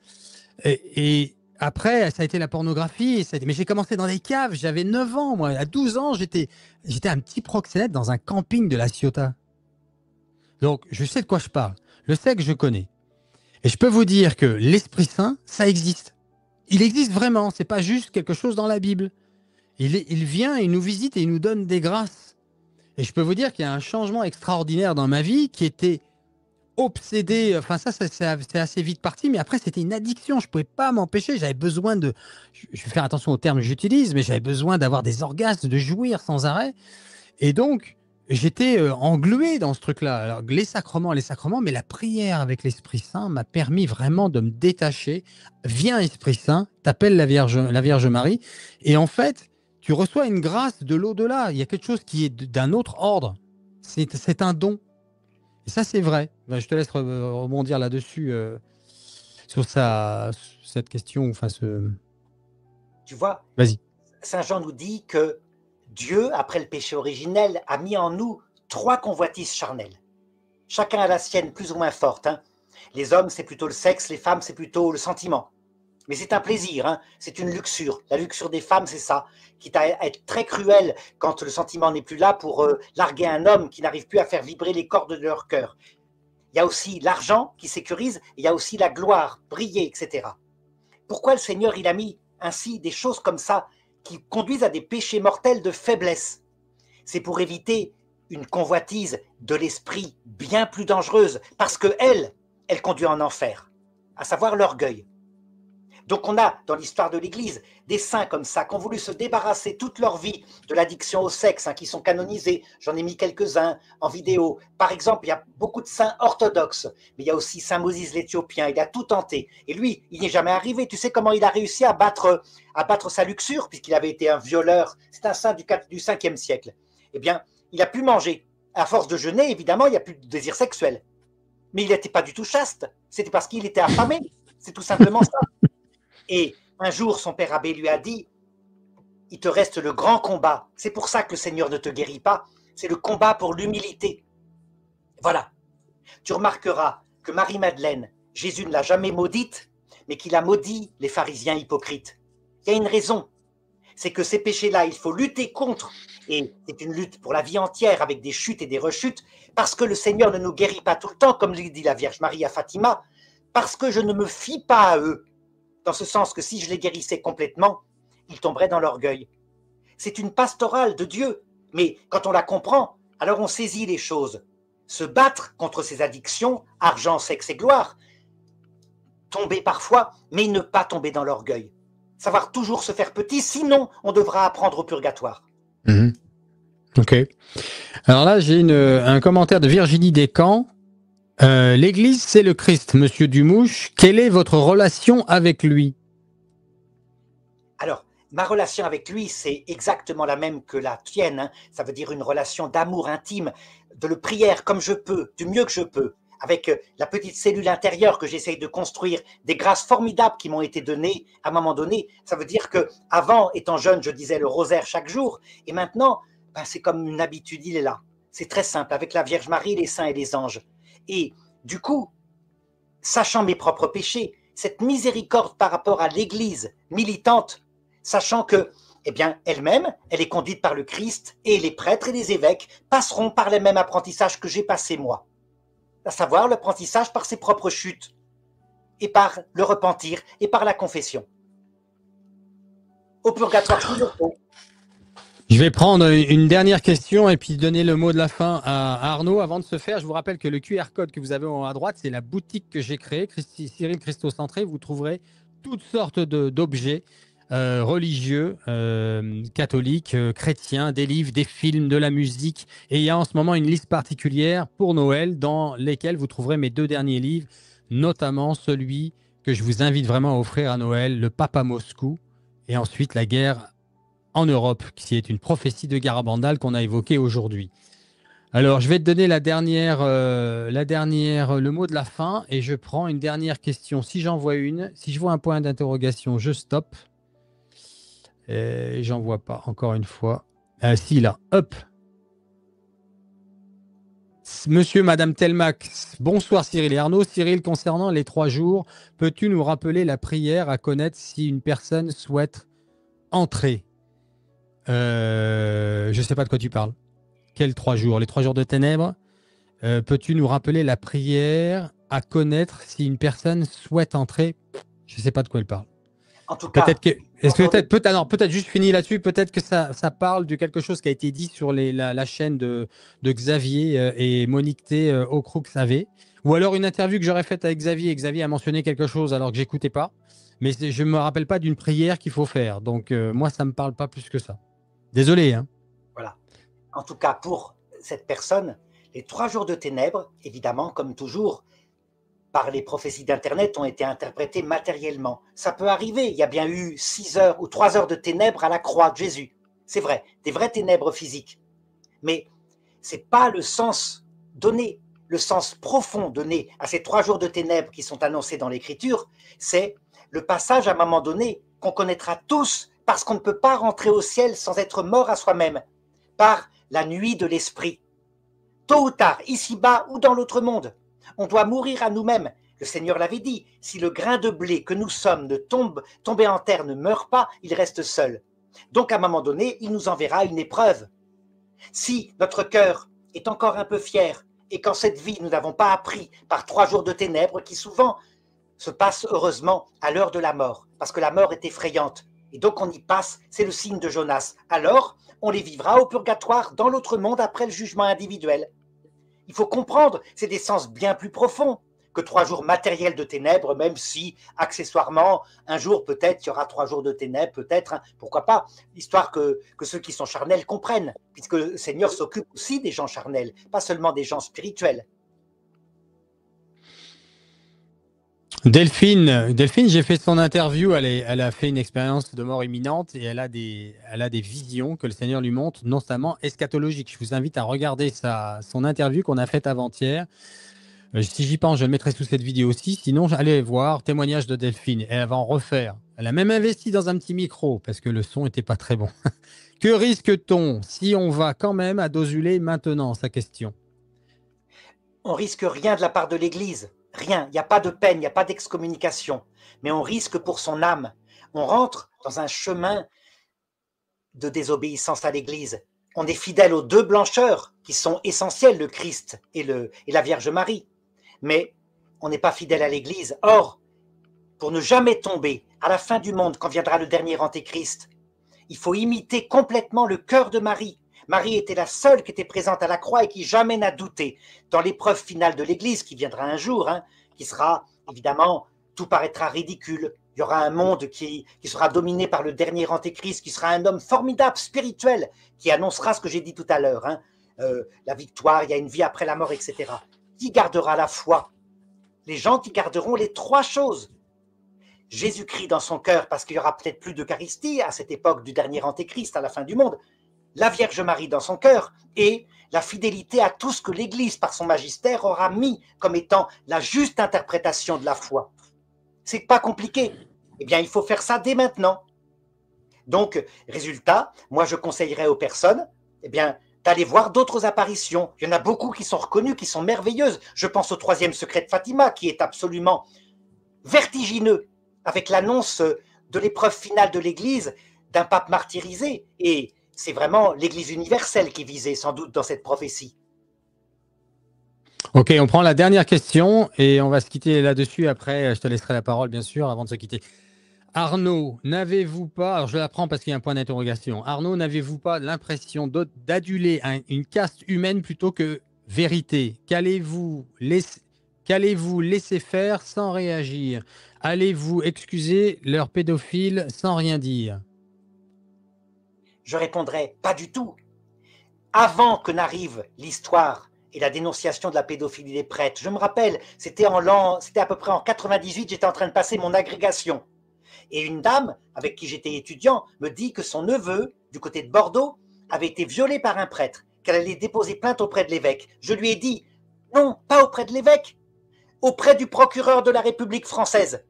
A: Et après, ça a été la pornographie. Mais j'ai commencé dans des caves, j'avais 9 ans, moi. À 12 ans, j'étais un petit proxénète dans un camping de La Ciotat. Donc, je sais de quoi je parle. Le sexe, je connais. Et je peux vous dire que l'Esprit Saint, ça existe. Il existe vraiment. C'est pas juste quelque chose dans la Bible. Il vient, il nous visite et il nous donne des grâces. Et je peux vous dire qu'il y a un changement extraordinaire dans ma vie qui était obsédé. Enfin, ça c'est assez vite parti. Mais après, c'était une addiction. Je ne pouvais pas m'empêcher. J'avais besoin de... Je vais faire attention aux termes que j'utilise, mais j'avais besoin d'avoir des orgasmes, de jouir sans arrêt. Et donc, j'étais englué dans ce truc-là. Alors, les sacrements, mais la prière avec l'Esprit Saint m'a permis vraiment de me détacher. Viens, Esprit Saint, t'appelles la Vierge Marie. Et en fait, tu reçois une grâce de l'au-delà. Il y a quelque chose qui est d'un autre ordre. C'est un don. Et ça, c'est vrai. Ben, je te laisse rebondir là-dessus, sur cette question. Enfin,
B: Tu vois,
A: vas-y.
B: Saint Jean nous dit que Dieu, après le péché originel, a mis en nous 3 convoitises charnelles. Chacun a la sienne plus ou moins forte. Hein. Les hommes, c'est plutôt le sexe, les femmes, c'est plutôt le sentiment. Mais c'est un plaisir, hein. C'est une luxure. La luxure des femmes, c'est ça. Quitte à être très cruel quand le sentiment n'est plus là pour larguer un homme qui n'arrive plus à faire vibrer les cordes de leur cœur. Il y a aussi l'argent qui sécurise, il y a aussi la gloire, briller, etc. Pourquoi le Seigneur, il a mis ainsi des choses comme ça qui conduisent à des péchés mortels de faiblesse? C'est pour éviter une convoitise de l'esprit bien plus dangereuse, parce que elle conduit en enfer, à savoir l'orgueil. Donc on a dans l'histoire de l'Église des saints comme ça qui ont voulu se débarrasser toute leur vie de l'addiction au sexe, hein, qui sont canonisés. J'en ai mis quelques-uns en vidéo. Par exemple, il y a beaucoup de saints orthodoxes, mais il y a aussi Saint Moïse l'Éthiopien. Il a tout tenté. Et lui, il n'est jamais arrivé. Tu sais comment il a réussi à battre sa luxure, puisqu'il avait été un violeur. C'est un saint du 5e siècle. Eh bien, il a pu manger. À force de jeûner, évidemment, il n'y a plus de désir sexuel. Mais il n'était pas du tout chaste. C'était parce qu'il était affamé. C'est tout simplement ça. Et un jour, son père abbé lui a dit, il te reste le grand combat. C'est pour ça que le Seigneur ne te guérit pas. C'est le combat pour l'humilité. Voilà. Tu remarqueras que Marie-Madeleine, Jésus ne l'a jamais maudite, mais qu'il a maudit les pharisiens hypocrites. Il y a une raison. C'est que ces péchés-là, il faut lutter contre. Et c'est une lutte pour la vie entière avec des chutes et des rechutes, parce que le Seigneur ne nous guérit pas tout le temps, comme lui dit la Vierge Marie à Fatima, parce que je ne me fie pas à eux. Dans ce sens que si je les guérissais complètement, ils tomberaient dans l'orgueil. C'est une pastorale de Dieu, mais quand on la comprend, alors on saisit les choses. Se battre contre ces addictions, argent, sexe et gloire, tomber parfois, mais ne pas tomber dans l'orgueil. Savoir toujours se faire petit, sinon on devra apprendre au purgatoire.
A: Mmh. Ok. Alors là, j'ai un commentaire de Virginie Descamps. L'Église, c'est le Christ, Monsieur Dumouche. Quelle est votre relation avec lui?
B: Alors, ma relation avec lui, c'est exactement la même que la tienne. Hein. Ça veut dire une relation d'amour intime, de le prière comme je peux, du mieux que je peux, avec la petite cellule intérieure que j'essaye de construire, des grâces formidables qui m'ont été données à un moment donné. Ça veut dire que avant, étant jeune, je disais le rosaire chaque jour, et maintenant, ben, c'est comme une habitude, il est là. C'est très simple, avec la Vierge Marie, les saints et les anges. Et du coup, sachant mes propres péchés, cette miséricorde par rapport à l'Église militante, sachant que, eh bien, elle-même, elle est conduite par le Christ, et les prêtres et les évêques passeront par les mêmes apprentissages que j'ai passé moi, à savoir l'apprentissage par ses propres chutes, et par le repentir, et par la confession. Au purgatoire, toujours.
A: Je vais prendre une dernière question et puis donner le mot de la fin à Arnaud. Avant de se faire, je vous rappelle que le QR code que vous avez à droite, c'est la boutique que j'ai créée, Cyril Christocentré. Vous trouverez toutes sortes d'objets religieux, catholiques, chrétiens, des livres, des films, de la musique. Et il y a en ce moment une liste particulière pour Noël dans lesquelles vous trouverez mes 2 derniers livres, notamment celui que je vous invite vraiment à offrir à Noël, Le Papa Moscou, et ensuite La guerre en Europe, qui est une prophétie de Garabandal qu'on a évoquée aujourd'hui. Alors, je vais te donner le mot de la fin et je prends une dernière question. Si j'en vois une, si je vois un point d'interrogation, je stoppe. J'en vois pas, encore une fois. Si, là, hop. Monsieur, Madame Telmax, bonsoir Cyril et Arnaud. Cyril, concernant les 3 jours, peux-tu nous rappeler la prière à connaître si une personne souhaite entrer? Je ne sais pas de quoi tu parles. Quels 3 jours? Les 3 jours de ténèbres? Peux-tu nous rappeler la prière à connaître si une personne souhaite entrer? Je ne sais pas de quoi elle parle.
B: En tout cas,
A: Peut-être que, est-ce que peut-être juste fini là-dessus, peut-être que ça parle de quelque chose qui a été dit sur la chaîne de Xavier et Monique T au Croux Xavier, ou alors une interview que j'aurais faite avec Xavier, et Xavier a mentionné quelque chose alors que j'écoutais pas, mais je me rappelle pas d'une prière qu'il faut faire, donc moi ça me parle pas plus que ça. Désolé, hein.
B: voilà. En tout cas, pour cette personne, les 3 jours de ténèbres, évidemment, comme toujours, par les prophéties d'Internet, ont été interprétés matériellement. Ça peut arriver, il y a bien eu 6 heures ou 3 heures de ténèbres à la croix de Jésus. C'est vrai, des vraies ténèbres physiques. Mais ce n'est pas le sens donné, le sens profond donné à ces 3 jours de ténèbres qui sont annoncés dans l'Écriture, c'est le passage à un moment donné qu'on connaîtra tous parce qu'on ne peut pas rentrer au ciel sans être mort à soi-même, par la nuit de l'esprit. Tôt ou tard, ici-bas ou dans l'autre monde, on doit mourir à nous-mêmes. Le Seigneur l'avait dit, si le grain de blé que nous sommes ne tombé en terre ne meurt pas, il reste seul. Donc à un moment donné, il nous enverra une épreuve. Si notre cœur est encore un peu fier et qu'en cette vie, nous n'avons pas appris par 3 jours de ténèbres qui souvent se passent heureusement à l'heure de la mort, parce que la mort est effrayante. Et donc on y passe, c'est le signe de Jonas. Alors, on les vivra au purgatoire dans l'autre monde après le jugement individuel. Il faut comprendre, c'est des sens bien plus profonds que 3 jours matériels de ténèbres, même si, accessoirement, un jour peut-être, il y aura 3 jours de ténèbres, peut-être, hein, pourquoi pas, histoire que ceux qui sont charnels comprennent, puisque le Seigneur s'occupe aussi des gens charnels, pas seulement des gens spirituels.
A: Delphine, j'ai fait son interview, elle a fait une expérience de mort imminente et elle a des visions que le Seigneur lui montre, notamment eschatologiques. Je vous invite à regarder son interview qu'on a faite avant-hier. Si j'y pense, je le mettrai sous cette vidéo aussi. Sinon, allez voir témoignage de Delphine. Elle va en refaire. Elle a même investi dans un petit micro parce que le son n'était pas très bon. Que risque-t-on si on va quand même à Dozulé maintenant? Sa question.
B: On risque rien de la part de l'Église, rien, il n'y a pas de peine, il n'y a pas d'excommunication, mais on risque pour son âme. On rentre dans un chemin de désobéissance à l'Église. On est fidèle aux 2 blancheurs qui sont essentiels, le Christ et la Vierge Marie. Mais on n'est pas fidèle à l'Église. Or, pour ne jamais tomber à la fin du monde, quand viendra le dernier Antéchrist, il faut imiter complètement le cœur de Marie. Marie était la seule qui était présente à la croix et qui jamais n'a douté. Dans l'épreuve finale de l'Église, qui viendra un jour, hein, qui sera, évidemment, tout paraîtra ridicule. Il y aura un monde qui sera dominé par le dernier Antéchrist, qui sera un homme formidable, spirituel, qui annoncera ce que j'ai dit tout à l'heure, hein, la victoire, il y a une vie après la mort, etc. Qui gardera la foi? Les gens qui garderont les 3 choses. Jésus-Christ dans son cœur, parce qu'il y aura peut-être plus d'Eucharistie à cette époque du dernier Antéchrist, à la fin du monde, la Vierge Marie dans son cœur et la fidélité à tout ce que l'Église, par son magistère, aura mis comme étant la juste interprétation de la foi. C'est pas compliqué. Eh bien, il faut faire ça dès maintenant. Donc, résultat, moi je conseillerais aux personnes, eh bien, d'aller voir d'autres apparitions. Il y en a beaucoup qui sont reconnues, qui sont merveilleuses. Je pense au 3e secret de Fatima, qui est absolument vertigineux, avec l'annonce de l'épreuve finale de l'Église, d'un pape martyrisé. Et c'est vraiment l'Église universelle qui est visée, sans doute, dans cette prophétie.
A: Ok, on prend la dernière question et on va se quitter là-dessus. Après, je te laisserai la parole, bien sûr, avant de se quitter. Arnaud, n'avez-vous pas, alors je la prends parce qu'il y a un point d'interrogation. Arnaud, n'avez-vous pas l'impression d'aduler une caste humaine plutôt que vérité? Qu'allez-vous laisser faire sans réagir? Allez-vous excuser leurs pédophiles sans rien dire?
B: Je répondrai pas du tout. Avant que n'arrive l'histoire et la dénonciation de la pédophilie des prêtres, je me rappelle, c'était à peu près en 98, j'étais en train de passer mon agrégation. Et une dame, avec qui j'étais étudiant, me dit que son neveu du côté de Bordeaux, avait été violée par un prêtre, qu'elle allait déposer plainte auprès de l'évêque. Je lui ai dit, non, pas auprès de l'évêque, auprès du procureur de la République française.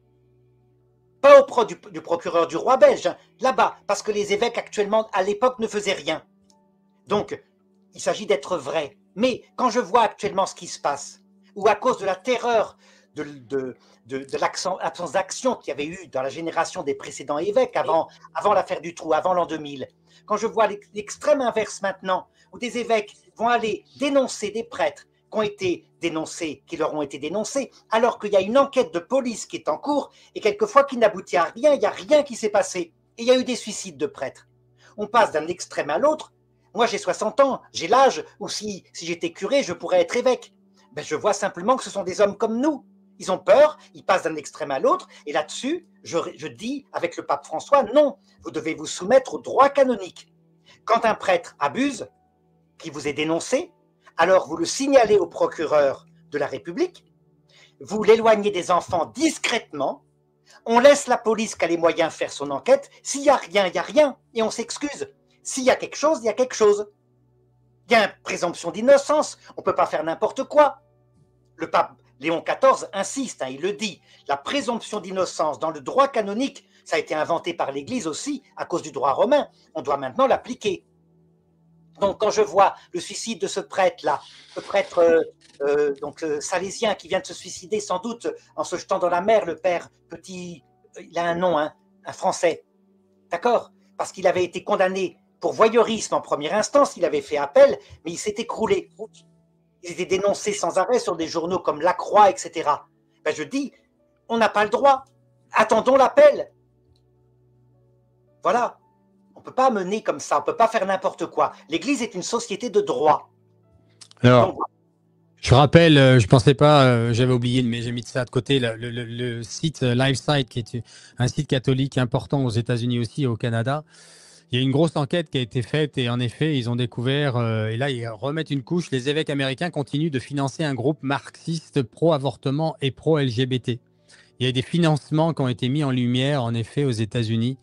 B: Pas auprès du procureur du roi belge, hein, là-bas, parce que les évêques actuellement, à l'époque, ne faisaient rien. Donc, il s'agit d'être vrai. Mais quand je vois actuellement ce qui se passe, ou à cause de la terreur de l'absence d'action qu'il y avait eu dans la génération des précédents évêques, avant l'affaire du Trou, avant l'an 2000, quand je vois l'extrême inverse maintenant, où des évêques vont aller dénoncer des prêtres qui ont été dénoncés, qui leur ont été dénoncés, alors qu'il y a une enquête de police qui est en cours, et quelquefois qui n'aboutit à rien, il n'y a rien qui s'est passé. Et il y a eu des suicides de prêtres. On passe d'un extrême à l'autre. Moi, j'ai 60 ans, j'ai l'âge où si j'étais curé, je pourrais être évêque. Ben, je vois simplement que ce sont des hommes comme nous. Ils ont peur, ils passent d'un extrême à l'autre, et là-dessus, je dis avec le pape François, non, vous devez vous soumettre au droit canonique. Quand un prêtre abuse, qui vous est dénoncé, alors vous le signalez au procureur de la République, vous l'éloignez des enfants discrètement, on laisse la police qui a les moyens faire son enquête, s'il n'y a rien, il n'y a rien, et on s'excuse. S'il y a quelque chose, il y a quelque chose. Il y a une présomption d'innocence, on ne peut pas faire n'importe quoi. Le pape Léon XIV insiste, hein, il le dit, la présomption d'innocence dans le droit canonique, ça a été inventé par l'Église aussi à cause du droit romain, on doit maintenant l'appliquer. Donc quand je vois le suicide de ce prêtre-là, ce prêtre salésien qui vient de se suicider sans doute en se jetant dans la mer, le père Petit, il a un nom, hein, un français, d'accord, parce qu'il avait été condamné pour voyeurisme en première instance, il avait fait appel, mais il s'est écroulé. Il était dénoncé sans arrêt sur des journaux comme La Croix, etc. Ben je dis, on n'a pas le droit. Attendons l'appel. Voilà. On ne peut pas mener comme ça, on ne peut pas faire n'importe quoi. L'Église est une société de droit.
A: Alors, donc, je rappelle, je ne pensais pas, j'avais oublié, mais j'ai mis ça de côté, le site LifeSite, qui est un site catholique important aux États-Unis aussi et au Canada. Il y a une grosse enquête qui a été faite et en effet, ils ont découvert, et là, ils remettent une couche, les évêques américains continuent de financer un groupe marxiste pro-avortement et pro-LGBT. Il y a des financements qui ont été mis en lumière, en effet, aux États-Unis.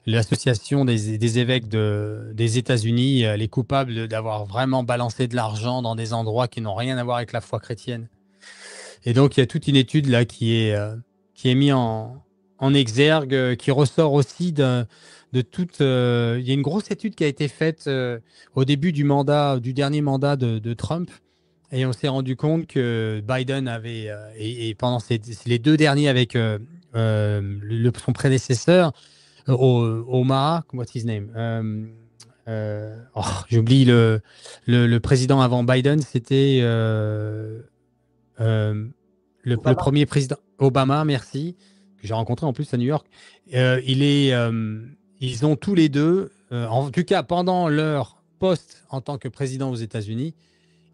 A: L'association des évêques des États-Unis, elle est coupable d'avoir vraiment balancé de l'argent dans des endroits qui n'ont rien à voir avec la foi chrétienne. Et donc, il y a toute une étude là qui est mise en exergue, qui ressort aussi de toute. Il y a une grosse étude qui a été faite au début du dernier mandat de Trump, et on s'est rendu compte que Biden avait, et pendant les deux derniers avec son prédécesseur, Omar, what's his name? J'oublie le président avant Biden, c'était le premier président Obama, merci, que j'ai rencontré en plus à New York. Ils ont tous les deux, en tout cas pendant leur poste en tant que président aux États-Unis,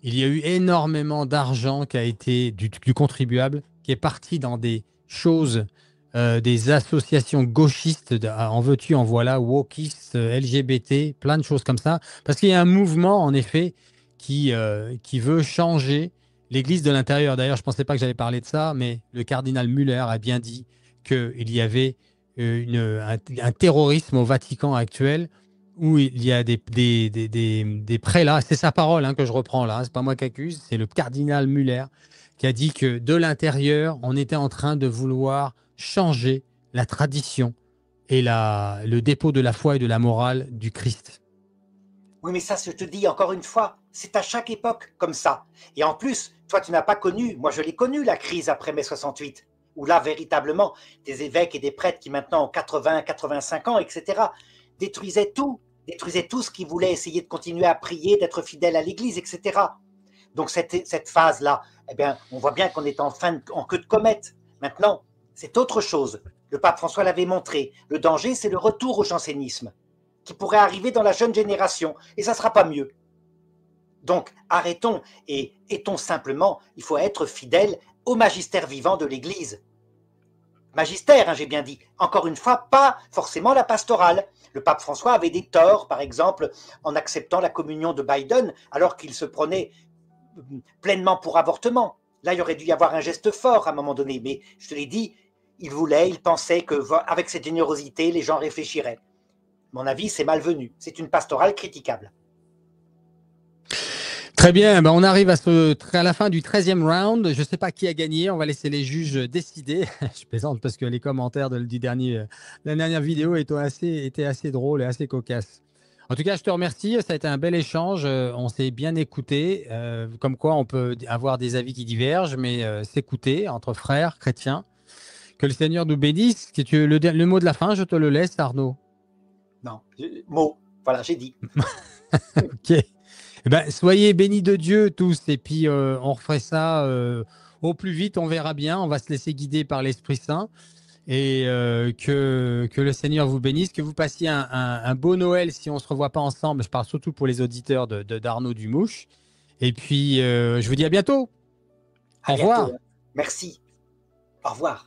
A: il y a eu énormément d'argent qui a été du contribuable, qui est parti dans des choses, des associations gauchistes, en veux-tu, en voilà, wokistes, LGBT, plein de choses comme ça. Parce qu'il y a un mouvement, en effet, qui veut changer l'Église de l'intérieur. D'ailleurs, je ne pensais pas que j'allais parler de ça, mais le cardinal Muller a bien dit qu'il y avait un terrorisme au Vatican actuel, où il y a des prélats, c'est sa parole hein, que je reprends là, c'est pas moi qui accuse, c'est le cardinal Muller qui a dit que de l'intérieur, on était en train de vouloir changer la tradition et le dépôt de la foi et de la morale du Christ.
B: Oui, mais ça, je te dis encore une fois, c'est à chaque époque comme ça. Et en plus, toi, tu n'as pas connu, moi je l'ai connu, la crise après mai 68, où là, véritablement, des évêques et des prêtres qui maintenant ont 80, 85 ans, etc., détruisaient tout ce qui voulait essayer de continuer à prier, d'être fidèle à l'Église, etc. Donc cette phase-là, eh bien, on voit bien qu'on est en queue de comète. Maintenant, c'est autre chose. Le pape François l'avait montré. Le danger, c'est le retour au jansénisme, qui pourrait arriver dans la jeune génération, et ça ne sera pas mieux. Donc, arrêtons et étons simplement, il faut être fidèle au magistère vivant de l'Église. Magistère, hein, j'ai bien dit. Encore une fois, pas forcément la pastorale. Le pape François avait des torts, par exemple, en acceptant la communion de Biden, alors qu'il se prenait pleinement pour avortement. Là, il aurait dû y avoir un geste fort à un moment donné, mais je te l'ai dit, il pensait qu'avec cette générosité, les gens réfléchiraient. mon avis, c'est malvenu. C'est une pastorale critiquable.
A: Très bien, ben on arrive à la fin du 13e round. Je ne sais pas qui a gagné, on va laisser les juges décider. Je plaisante parce que les commentaires de la dernière vidéo étaient assez drôles et assez cocasses. En tout cas, je te remercie, ça a été un bel échange, on s'est bien écouté, comme quoi on peut avoir des avis qui divergent, mais s'écouter entre frères chrétiens. Que le Seigneur nous bénisse. Le mot de la fin, je te le laisse, Arnaud.
B: Non, mot, voilà, j'ai dit.
A: Ok. Eh ben, soyez bénis de Dieu tous, et puis on referait ça au plus vite, on verra bien, on va se laisser guider par l'Esprit Saint, et que le Seigneur vous bénisse, que vous passiez un beau Noël si on ne se revoit pas ensemble, je parle surtout pour les auditeurs d'Arnaud Dumouche, et puis je vous dis à bientôt.
B: À
A: Au
B: bientôt.
A: revoir.
B: Merci. Au revoir.